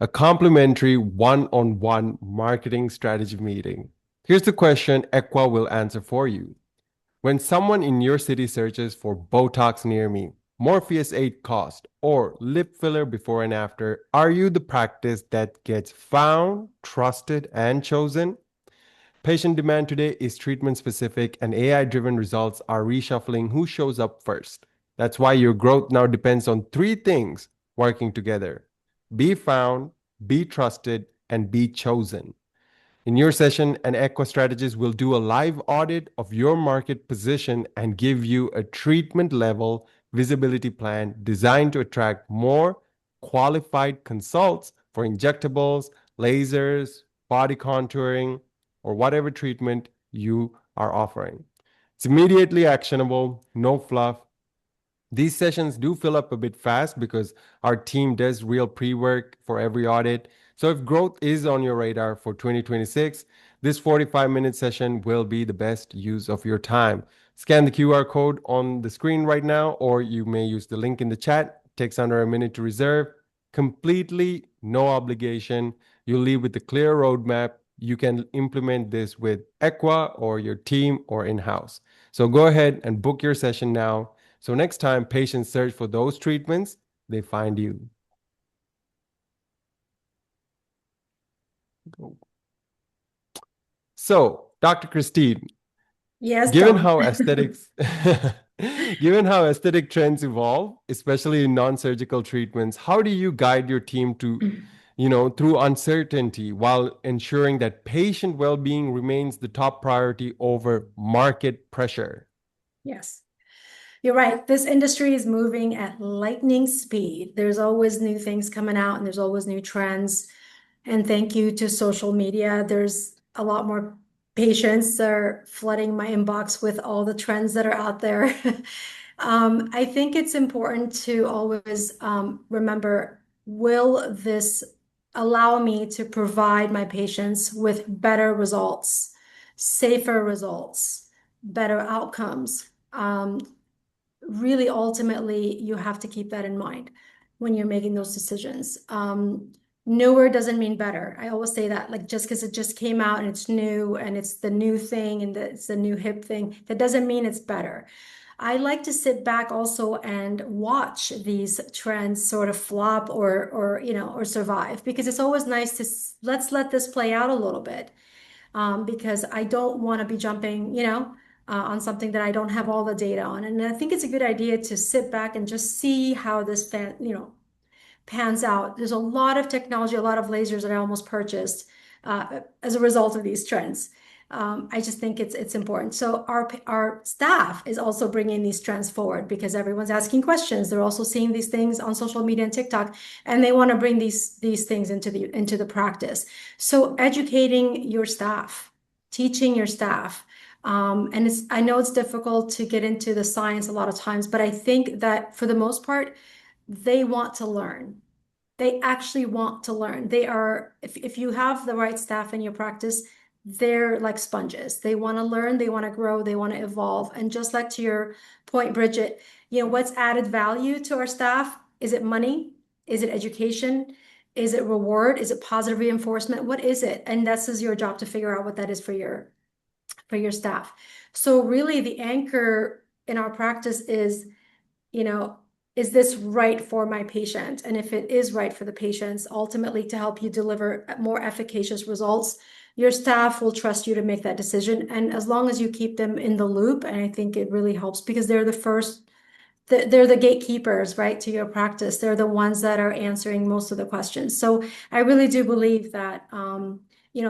A complimentary one-on-one marketing strategy meeting. Here's the question Equa will answer for you. When someone in your city searches for Botox near me, Morpheus 8 cost, or lip filler before and after? Are you the practice that gets found, trusted, and chosen? Patient demand today is treatment specific, and AI driven results are reshuffling who shows up first. That's why your growth now depends on three things working together: be found, be trusted, and be chosen. In your session, an Equa strategist will do a live audit of your market position and give you a treatment level visibility plan designed to attract more qualified consults for injectables, lasers, body contouring, or whatever treatment you are offering. It's immediately actionable, no fluff. These sessions do fill up a bit fast because our team does real pre-work for every audit. So if growth is on your radar for 2026, this 45-minute session will be the best use of your time. Scan the QR code on the screen right now, or you may use the link in the chat. It takes under a minute to reserve. Completely no obligation. You'll leave with a clear roadmap. You can implement this with Equa or your team or in-house. So go ahead and book your session now. So next time patients search for those treatments, they find you. So, Dr. Christine, Yes, given Don. how aesthetics given how aesthetic trends evolve, especially in non-surgical treatments, how do you guide your team to, through uncertainty while ensuring that patient well-being remains the top priority over market pressure? Yes. You're right. This industry is moving at lightning speed. There's always new things coming out and there's always new trends. And thank you to social media, there's a lot more patients that are flooding my inbox with all the trends that are out there. I think it's important to always remember, will this allow me to provide my patients with better results, safer results, better outcomes? Really, ultimately, you have to keep that in mind when you're making those decisions. Newer doesn't mean better. I always say that, like, just because it just came out and it's new and it's the new thing and it's the new hip thing, that doesn't mean it's better. I like to sit back also and watch these trends sort of flop or survive, because it's always nice to let's let this play out a little bit, because I don't want to be jumping, on something that I don't have all the data on. And I think it's a good idea to sit back and just see how this pans out. There's a lot of technology, a lot of lasers that I almost purchased as a result of these trends. I just think it's important. So our staff is also bringing these trends forward because everyone's asking questions. They're also seeing these things on social media and TikTok, and they want to bring these things into the practice. So educating your staff, teaching your staff. And I know it's difficult to get into the science a lot of times, but I think that for the most part, they want to learn. They actually want to learn. If you have the right staff in your practice, they're like sponges. They want to learn, they want to grow, they want to evolve. And just like to your point, Bridget, what's added value to our staff? Is it money? Is it education? Is it reward? Is it positive reinforcement? What is it? And this is your job to figure out what that is for your staff. So really the anchor in our practice is, you know, is this right for my patient? And if it is right for the patients, ultimately to help you deliver more efficacious results, your staff will trust you to make that decision. And as long as you keep them in the loop, and I think it really helps because they're they're the gatekeepers, right, to your practice. They're the ones that are answering most of the questions. So I really do believe that,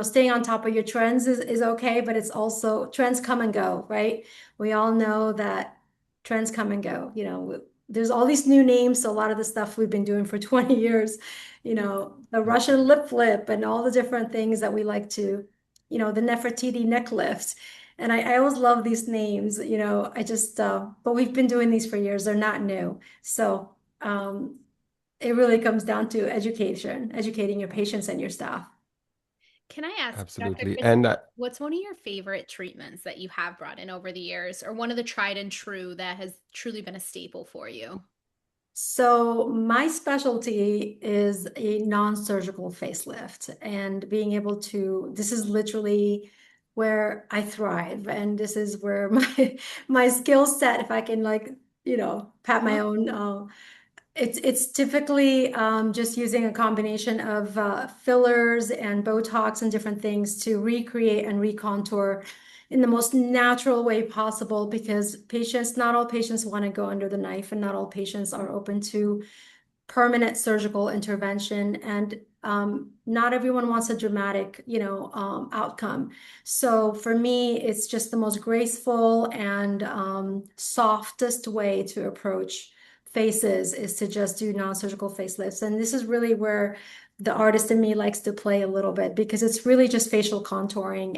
staying on top of your trends is okay, but it's also trends come and go, right? We all know that trends come and go. There's all these new names. So a lot of the stuff we've been doing for 20 years, the Russian lip flip and all the different things that we like to, the Nefertiti neck lift. And I always love these names, but we've been doing these for years. They're not new. So it really comes down to educating your patients and your staff. Can I ask, Dr. Absolutely. Chris, And what's one of your favorite treatments that you have brought in over the years, or one of the tried and true that has truly been a staple for you? So my specialty is a non-surgical facelift, and being able to, this is literally where I thrive, and this is where my skill set, if I can like pat my Well, own. It's typically just using a combination of fillers and Botox and different things to recreate and recontour in the most natural way possible because not all patients want to go under the knife, and not all patients are open to permanent surgical intervention, and not everyone wants a dramatic, outcome. So for me, it's just the most graceful and softest way to approach faces is to just do non-surgical facelifts. And this is really where the artist in me likes to play a little bit because it's really just facial contouring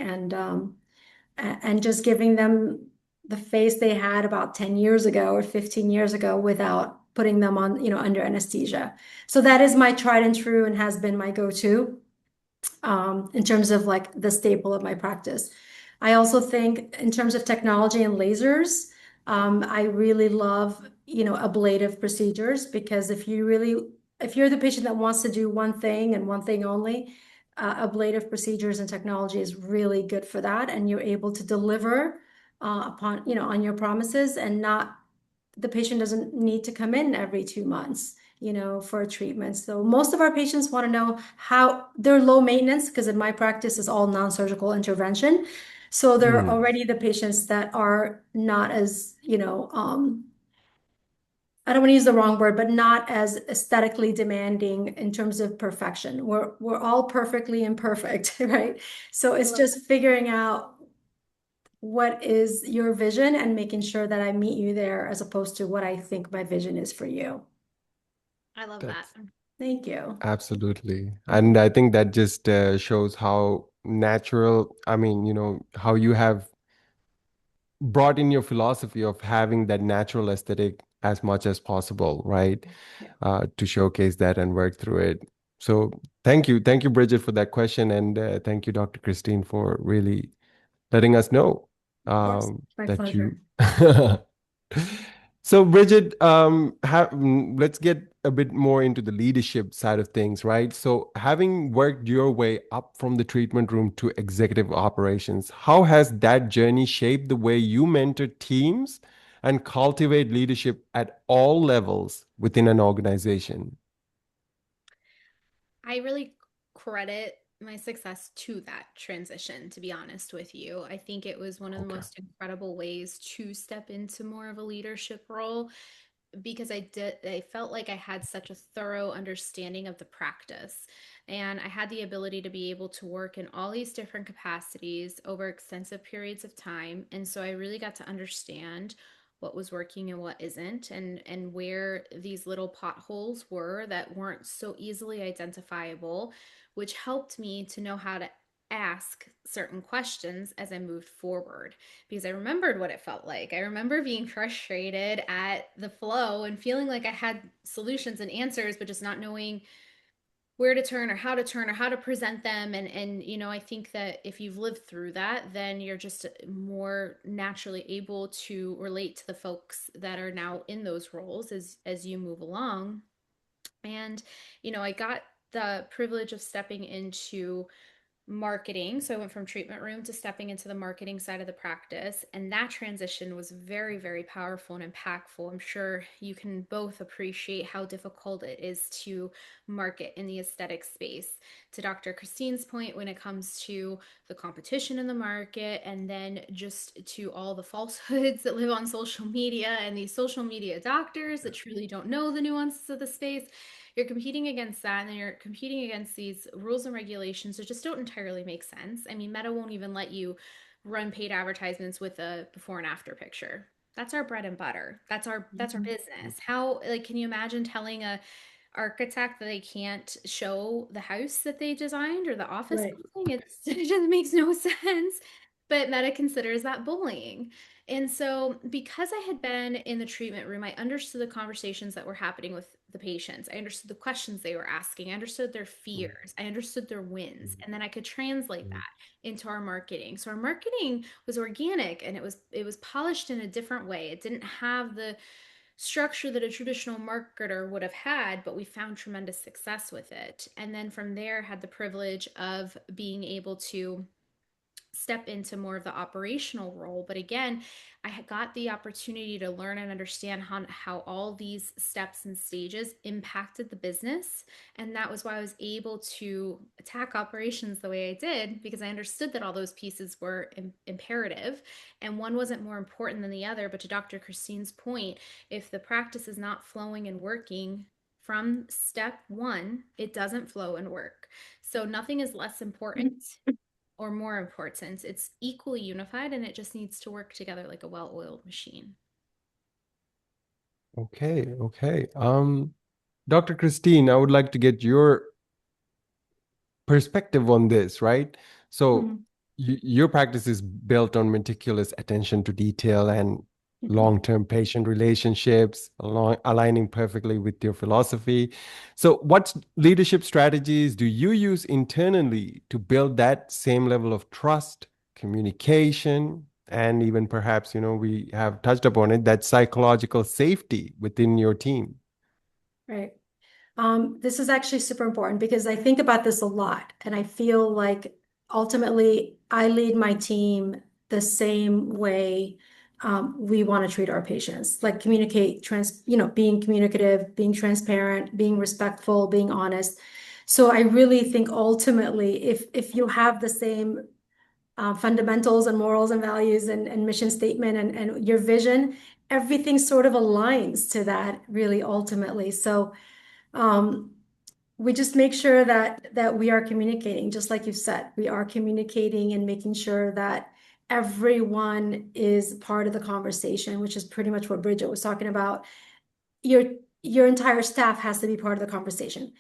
and just giving them the face they had about 10 years ago or 15 years ago without putting them on, under anesthesia. So that is my tried and true and has been my go-to in terms of like the staple of my practice. I also think in terms of technology and lasers, I really love, ablative procedures because if you're the patient that wants to do one thing and one thing only, ablative procedures and technology is really good for that. And you're able to deliver on your promises and not, the patient doesn't need to come in every 2 months, for a treatment. So most of our patients want to know how they're low maintenance because in my practice is all non-surgical intervention. So they're Hmm. already the patients that are not as, I don't want to use the wrong word, but not as aesthetically demanding in terms of perfection. We're all perfectly imperfect, right? So I it's love just figuring out what is your vision and making sure that I meet you there as opposed to what I think my vision is for you. I love that. That's Thank you. absolutely. And I think that just shows how natural, I mean, how you have brought in your philosophy of having that natural aesthetic as much as possible, right? Yeah, To showcase that and work through it. So thank you, Bridget, for that question, and thank you, Dr. Christine, for really letting us know of course. My that you. pleasure. So, Bridget, let's get a bit more into the leadership side of things, right? So, having worked your way up from the treatment room to executive operations, how has that journey shaped the way you mentor teams and cultivate leadership at all levels within an organization? I really credit my success to that transition, to be honest with you. I think it was one of the Okay. most incredible ways to step into more of a leadership role because I felt like I had such a thorough understanding of the practice, and I had the ability to be able to work in all these different capacities over extensive periods of time. And so I really got to understand what was working and what isn't, and where these little potholes were that weren't so easily identifiable, which helped me to know how to ask certain questions as I moved forward because I remembered what it felt like. I remember being frustrated at the flow and feeling like I had solutions and answers, but just not knowing where to turn or how to present them. And I think that if you've lived through that, then you're just more naturally able to relate to the folks that are now in those roles as you move along. And I got the privilege of stepping into marketing. So I went from treatment room to stepping into the marketing side of the practice. And that transition was very, very powerful and impactful. I'm sure you can both appreciate how difficult it is to market in the aesthetic space. To Dr. Christine's point, when it comes to the competition in the market, and then just to all the falsehoods that live on social media and these social media doctors that truly don't know the nuances of the space, you're competing against that, and then you're competing against these rules and regulations that just don't entirely make sense. I mean, Meta won't even let you run paid advertisements with a before and after picture. That's our bread and butter. That's our Mhm. business. How, like, can you imagine telling a architect that they can't show the house that they designed or the office Right. building? It just makes no sense. But Meta considers that bullying. And so, because I had been in the treatment room, I understood the conversations that were happening with the patients. I understood the questions they were asking. I understood their fears. I understood their wins. And then I could translate that into our marketing. So our marketing was organic, and it was polished in a different way. It didn't have the structure that a traditional marketer would have had, but we found tremendous success with it. And then from there, had the privilege of being able to step into more of the operational role. But again, I had got the opportunity to learn and understand how all these steps and stages impacted the business. And that was why I was able to attack operations the way I did, because I understood that all those pieces were imperative and one wasn't more important than the other. But to Dr. Christine's point, if the practice is not flowing and working from step one, it doesn't flow and work. So nothing is less important or more important. It's equally unified and it just needs to work together like a well-oiled machine. Okay, okay. Dr. Christine, I would like to get your perspective on this, right? So Mhm. your practice is built on meticulous attention to detail and Mhm. long-term patient relationships, aligning perfectly with your philosophy. So what leadership strategies do you use internally to build that same level of trust, communication, and even perhaps, we have touched upon it, that psychological safety within your team? Right. This is actually super important because I think about this a lot, and I feel like ultimately I lead my team the same way we want to treat our patients, like being communicative, being transparent, being respectful, being honest. So I really think ultimately, if you have the same fundamentals and morals and values and mission statement and your vision, everything sort of aligns to that really ultimately. So um, we just make sure that we are communicating, just like you said, we are communicating and making sure that everyone is part of the conversation, which is pretty much what Bridget was talking about. Your your entire staff has to be part of the conversation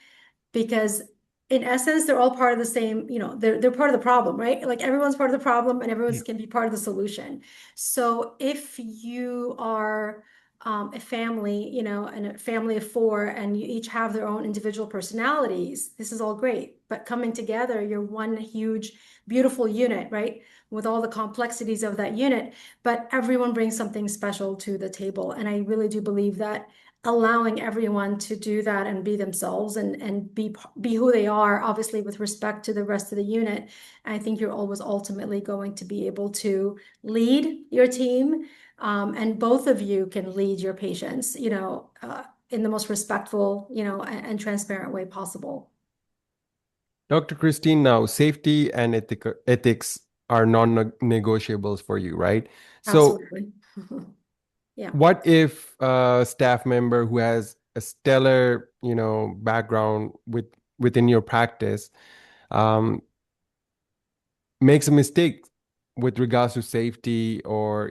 because in essence they're all part of the same, they're part of the problem, right? Like everyone's part of the problem and everyone's can be part of the solution. So if you are a family, and a family of four, and you each have their own individual personalities, this is all great. But coming together, you're one huge, beautiful unit, right? With all the complexities of that unit, but everyone brings something special to the table. And I really do believe that allowing everyone to do that and be themselves and be who they are, obviously with respect to the rest of the unit, I think you're always ultimately going to be able to lead your team, and both of you can lead your patients, in the most respectful, and transparent way possible. Dr. Christine, now safety and ethics are non-negotiables for you, right? So Absolutely. Yeah. what if a staff member who has a stellar, background within your practice, um, makes a mistake with regards to safety or,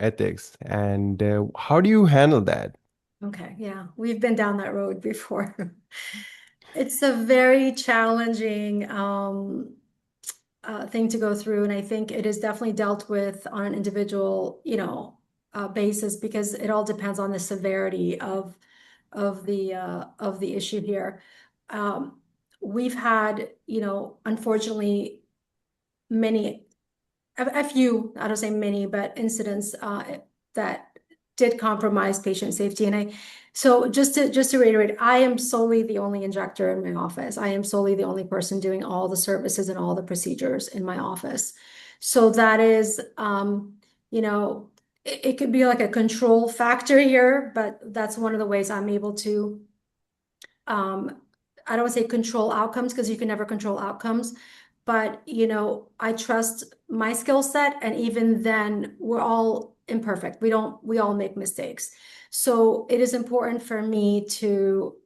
ethics, and how do you handle that? Okay. Yeah. We've been down that road before. It's a very challenging thing to go through, and I think it is definitely dealt with on an individual, basis because it all depends on the severity of the issue here. Um, we've had, unfortunately, many a few, I don't say many, but incidents that did compromise patient safety. So just to reiterate, I am solely the only injector in my office. I am solely the only person doing all the services and all the procedures in my office. So that is, it could be like a control factor here, but that's one of the ways I'm able to um, I don't want to say control outcomes because you can never control outcomes, but I trust my skill set, and even then, we're all imperfect. We all make mistakes. So it is important for me to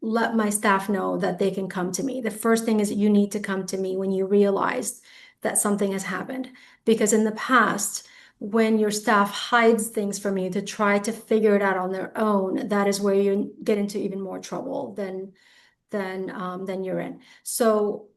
let my staff know that they can come to me. The first thing is you need to come to me when you realize that something has happened, because in the past, when your staff hides things from you to try to figure it out on their own, that is where you get into even more trouble than you're in. So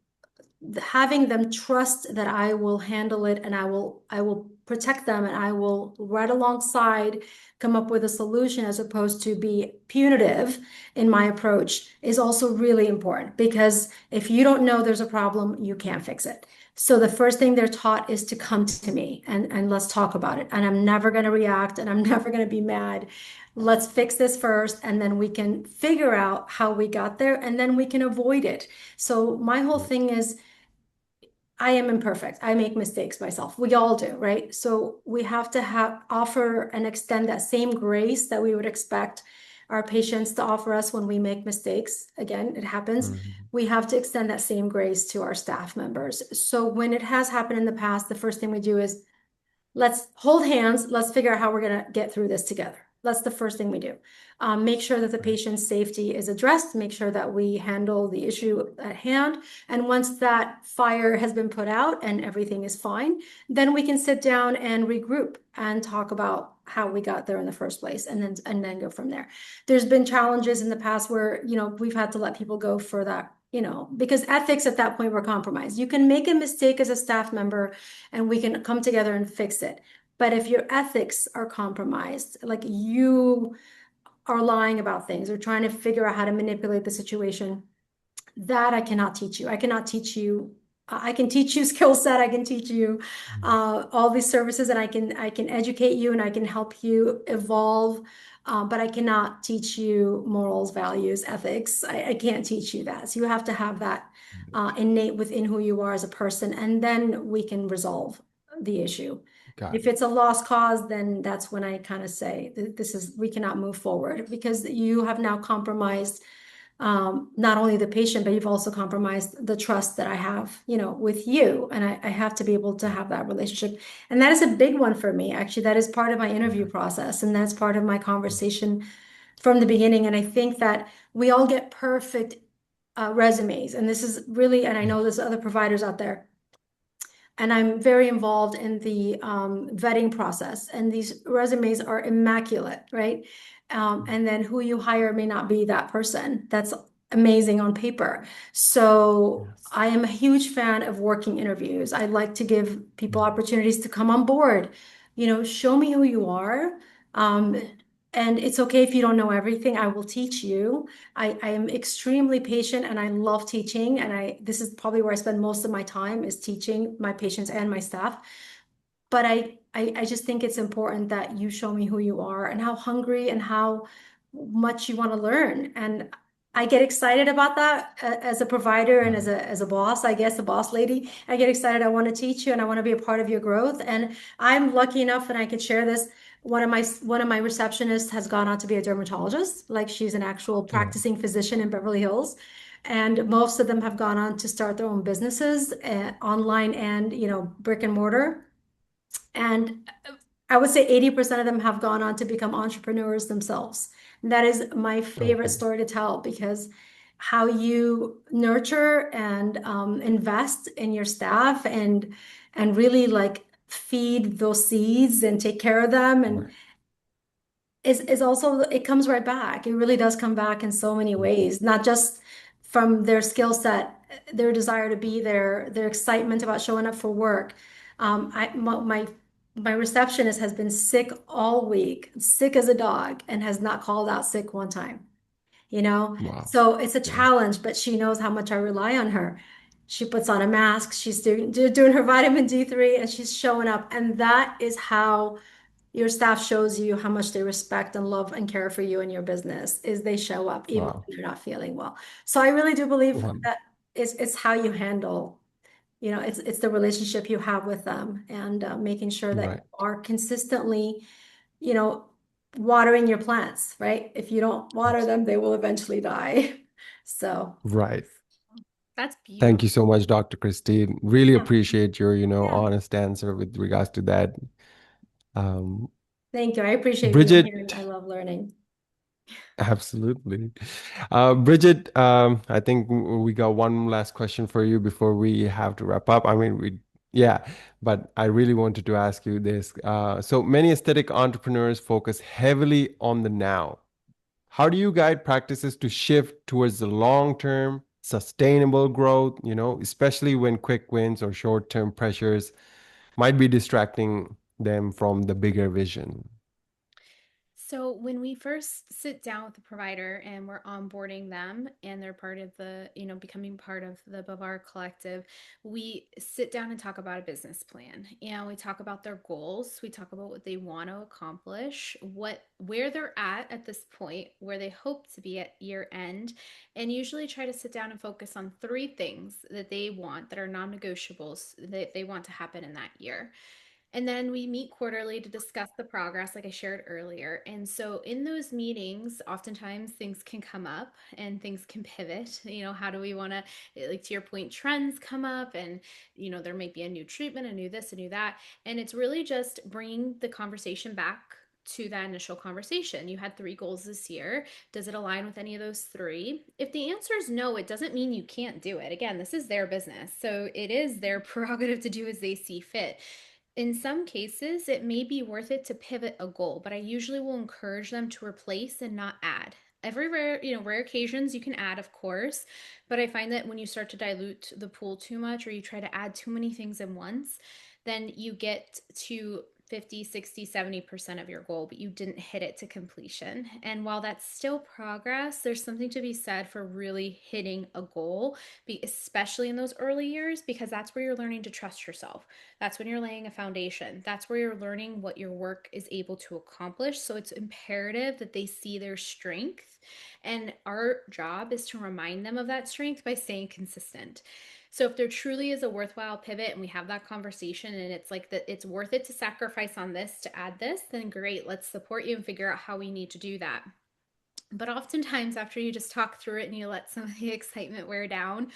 having them trust that I will handle it and I will protect them and I will right alongside come up with a solution as opposed to be punitive in my approach is also really important, because if you don't know there's a problem, you can't fix it. So the first thing they're taught is to come to me and let's talk about it. And I'm never going to react and I'm never going to be mad. Let's fix this first, and then we can figure out how we got there, and then we can avoid it. So my whole thing is I am imperfect. I make mistakes myself. We all do, right? So we have to have offer and extend that same grace that we would expect our patients to offer us when we make mistakes. Again, it happens. Mhm. We have to extend that same grace to our staff members. So when it has happened in the past, the first thing we do is let's hold hands. Let's figure out how we're going to get through this together. That's the first thing we do. Make sure that the Right. patient's safety is addressed, make sure that we handle the issue at hand. And once that fire has been put out and everything is fine, then we can sit down and regroup and talk about how we got there in the first place and then go from there. There's been challenges in the past where, we've had to let people go for that, because ethics at that point were compromised. You can make a mistake as a staff member and we can come together and fix it. But if your ethics are compromised, like you are lying about things or trying to figure out how to manipulate the situation, that I cannot teach you. I cannot teach you. I can teach you skill set. I can teach you all these services, and I can educate you and I can help you evolve. But I cannot teach you morals, values, ethics. I can't teach you that. So you have to have that innate within who you are as a person, and then we can resolve the issue. Got If it. it's a lost cause, then that's when I kind of say we cannot move forward because you have now compromised not only the patient, but you've also compromised the trust that I have, with you. And I have to be able to have that relationship. And that is a big one for me. Actually, that is part of my interview Yeah. process. And that's part of my conversation from the beginning. And I think that we all get perfect resumes. And this is really, and I know there's other providers out there and I'm very involved in the vetting process. And these resumes are immaculate, right? And then who you hire may not be that person. That's amazing on paper. So Yes. I am a huge fan of working interviews. I like to give people Mhm. opportunities to come on board. Show me who you are. Um, and it's okay if you don't know everything. I will teach you. I am extremely patient and I love teaching. And this is probably where I spend most of my time is teaching my patients and my staff. But I just think it's important that you show me who you are and how hungry and how much you want to learn. And I get excited about that as a provider and Right. as a boss, I guess, a boss lady. I get excited. I want to teach you and I want to be a part of your growth. And I'm lucky enough, and I could share this. One of my receptionists has gone on to be a dermatologist, like she's an actual Yeah. practicing physician in Beverly Hills. And most of them have gone on to start their own businesses, online and brick and mortar. And I would say 80% of them have gone on to become entrepreneurs themselves. And that is my favorite Okay. story to tell because how you nurture and invest in your staff and really like feed those seeds and take care of them and Right. is also it comes right back. It really does come back in so many Mhm. ways, not just from their skill set, their desire to be there, their excitement about showing up for work. My receptionist has been sick all week, sick as a dog, and has not called out sick one time. Wow. So it's a Yeah. challenge, but she knows how much I rely on her. She puts on a mask, she's doing her vitamin D3, and she's showing up. And that is how your staff shows you how much they respect and love and care for you and your business is they show up even Wow. when they're not feeling well. So I really do believe One. that it's how you handle, it's the relationship you have with them and making sure that you Right. are consistently, you know, watering your plants, right? If you don't water Abs- them, they will eventually die. So Right. That's Thank you beautiful. so much, Dr. Christine. Really yeah, appreciate your, yeah. honest answer with regards to that. Um, Thank you. I appreciate being here and Bridget, I love learning. absolutely. Bridget, I think we got one last question for you before we have to wrap up. Yeah, but I really wanted to ask you this. So many aesthetic entrepreneurs focus heavily on the now. How do you guide practices to shift towards the long-term, sustainable growth, especially when quick wins or short-term pressures might be distracting them from the bigger vision? So when we first sit down with the provider and we're onboarding them and they're part of the, becoming part of the Bavar Collective, we sit down and talk about a business plan and we talk about their goals. We talk about what they want to accomplish, where they're at this point, where they hope to be at year end, and usually try to sit down and focus on three things that they want that are non-negotiables that they want to happen in that year. And then we meet quarterly to discuss the progress, like I shared earlier. And so in those meetings, oftentimes things can come up and things can pivot. How do we want to, like to your point, trends come up and, there might be a new treatment, a new this, a new that. And it's really just bringing the conversation back to that initial conversation. You had three goals this year. Does it align with any of those three? If the answer is no, it doesn't mean you can't do it. Again, this is their business. So it is their prerogative to do as they see fit. In some cases, it may be worth it to pivot a goal, but I usually will encourage them to replace and not add. Every rare occasions you can add, of course, but I find that when you start to dilute the pool too much or you try to add too many things in once, then you get to 50, 60, 70% of your goal, but you didn't hit it to completion. And while that's still progress, there's something to be said for really hitting a goal, especially in those early years, because that's where you're learning to trust yourself. That's when you're laying a foundation. That's where you're learning what your work is able to accomplish. So it's imperative that they see their strength. And our job is to remind them of that strength by staying consistent. So if there truly is a worthwhile pivot and we have that conversation and it's like that it's worth it to sacrifice on this to add this, then great, let's support you and figure out how we need to do that. But oftentimes after you just talk through it and you let some of the excitement wear down,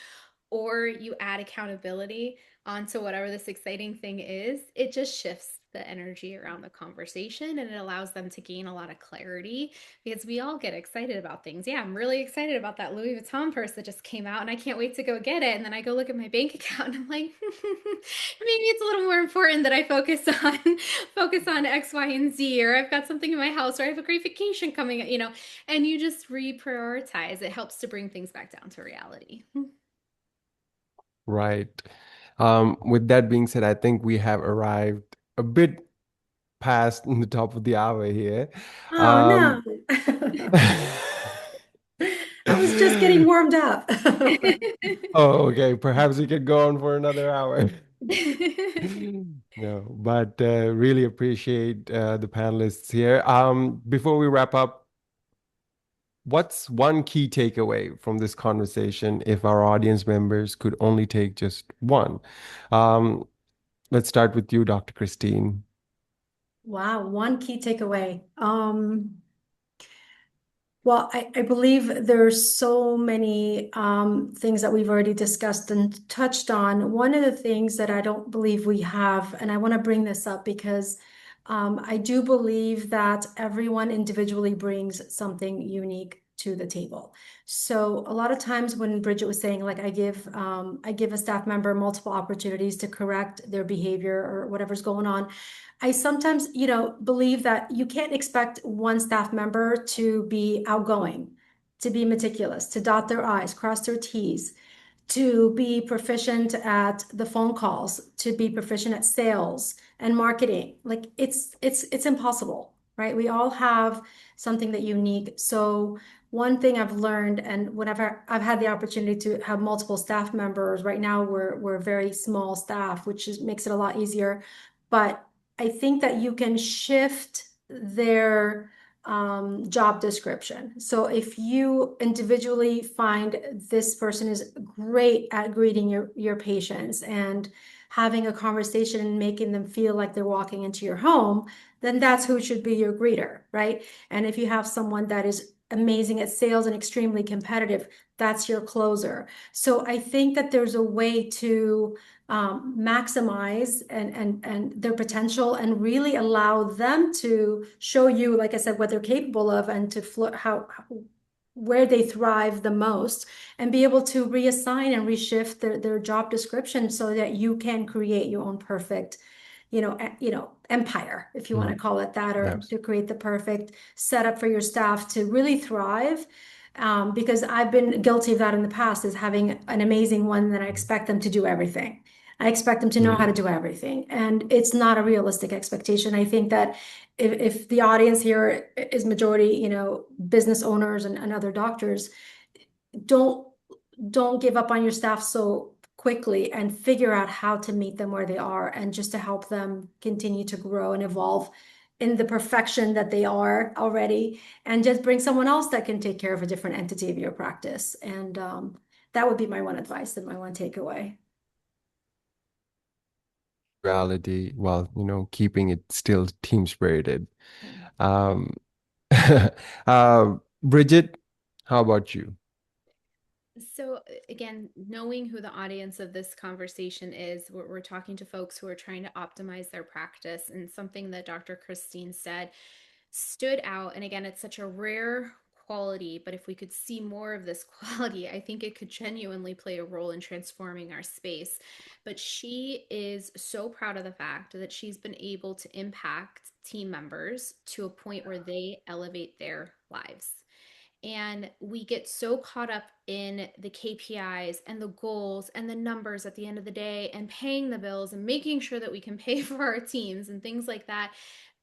or you add accountability onto whatever this exciting thing is, it just shifts the energy around the conversation and it allows them to gain a lot of clarity because we all get excited about things. Yeah, I'm really excited about that Louis Vuitton purse that just came out and I can't wait to go get it. And then I go look at my bank account and I'm like, maybe it's a little more important that I focus on X, Y, and Z, or I've got something in my house, or I have a great vacation coming, and you just reprioritize. It helps to bring things back down to reality. Right. With that being said, I think we have arrived a bit past the top of the hour here. Oh no. Um, I was just getting warmed up. oh, okay. Perhaps we could go on for another hour. No, but really appreciate the panelists here. Before we wrap up, what's one key takeaway from this conversation if our audience members could only take just one? Um, let's start with you, Dr. Christine. Wow, one key takeaway. Well, I believe there's so many things that we've already discussed and touched on. One of the things that I don't believe we have, and I want to bring this up because I do believe that everyone individually brings something unique to the table. So a lot of times when Bridget was saying, like, I give a staff member multiple opportunities to correct their behavior or whatever's going on. I sometimes, believe that you can't expect one staff member to be outgoing, to be meticulous, to dot their I's, cross their T's, to be proficient at the phone calls, to be proficient at sales and marketing. Like it's impossible, right? We all have something that unique. So one thing I've learned, and whenever I've had the opportunity to have multiple staff members, right now we're a very small staff, makes it a lot easier. But I think that you can shift their job description. So if you individually find this person is great at greeting your patients and having a conversation and making them feel like they're walking into your home, then that's who should be your greeter, right? And if you have someone that is amazing at sales and extremely competitive, that's your closer. So I think that there's a way to maximize and their potential and really allow them to show you, like I said, what they're capable of and to where they thrive the most and be able to reassign and reshift their job description so that you can create your own perfect empire, if you want to Mhm. call it that, or Yes. to create the perfect setup for your staff to really thrive. Because I've been guilty of that in the past, is having an amazing one that I expect them to do everything. I expect them to know how to Mhm. do everything. And it's not a realistic expectation. I think that if the audience here is majority, business owners and other doctors, don't don't give up on your staff so quickly and figure out how to meet them where they are and just to help them continue to grow and evolve in the perfection that they are already, and just bring someone else that can take care of a different entity of your practice. And that would be my one advice and my one takeaway. Reality, while keeping it still team spirited. Yeah. Um, Bridget, how about you? So, again, knowing who the audience of this conversation is, we're talking to folks who are trying to optimize their practice. And something that Dr. Christine said stood out. And again, it's such a rare quality, but if we could see more of this quality, I think it could genuinely play a role in transforming our space. But she is so proud of the fact that she's been able to impact team members to a point where they elevate their lives. And we get so caught up in the KPIs and the goals and the numbers at the end of the day and paying the bills and making sure that we can pay for our teams and things like that.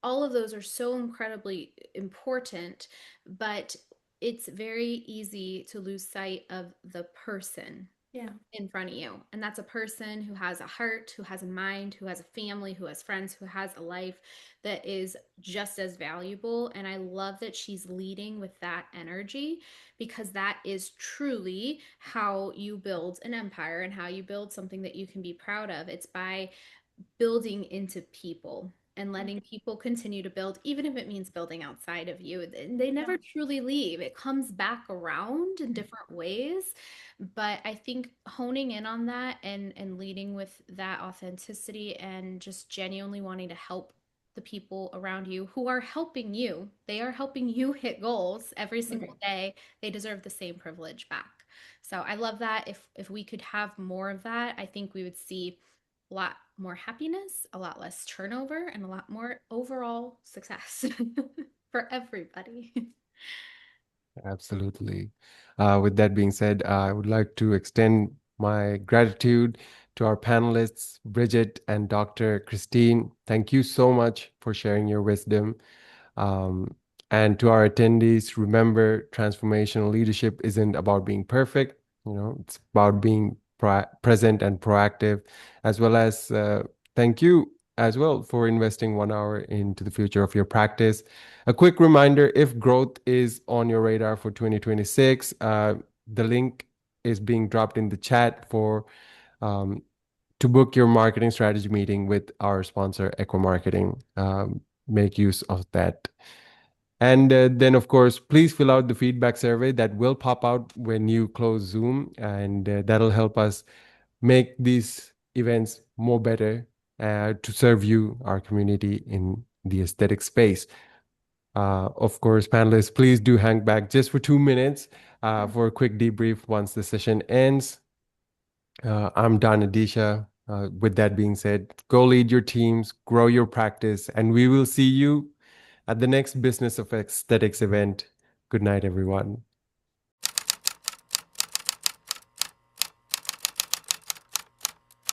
All of those are so incredibly important, but it's very easy to lose sight of the person Yeah. in front of you. And that's a person who has a heart, who has a mind, who has a family, who has friends, who has a life that is just as valuable. And I love that she's leading with that energy, because that is truly how you build an empire and how you build something that you can be proud of. It's by building into people and letting people continue to build, even if it means building outside of you. They Yeah. never truly leave. It comes back around in different ways. But I think honing in on that and leading with that authenticity and just genuinely wanting to help the people around you who are helping you. They are helping you hit goals every single Right. day. They deserve the same privilege back. So I love that. If we could have more of that, I think we would see a lot more happiness, a lot less turnover, and a lot more overall success for everybody. Absolutely. With that being said, I would like to extend my gratitude to our panelists, Bridget and Dr. Christine. Thank you so much for sharing your wisdom. Um, and to our attendees, remember, transformational leadership isn't about being perfect. It's about being present and proactive, as well as thank you as well for investing 1 hour into the future of your practice. A quick reminder, if growth is on your radar for 2026, the link is being dropped in the chat for um, to book your marketing strategy meeting with our sponsor, Echo Marketing. Make use of that. And then, of course, please fill out the feedback survey that will pop out when you close Zoom, and that'll help us make these events more better to serve you, our community in the aesthetic space. Of course, panelists, please do hang back just for 2 minutes for a quick debrief once the session ends. I'm Don Adisha. With that being said, go lead your teams, grow your practice, and we will see you at the next Business of Aesthetics event. Good night, everyone.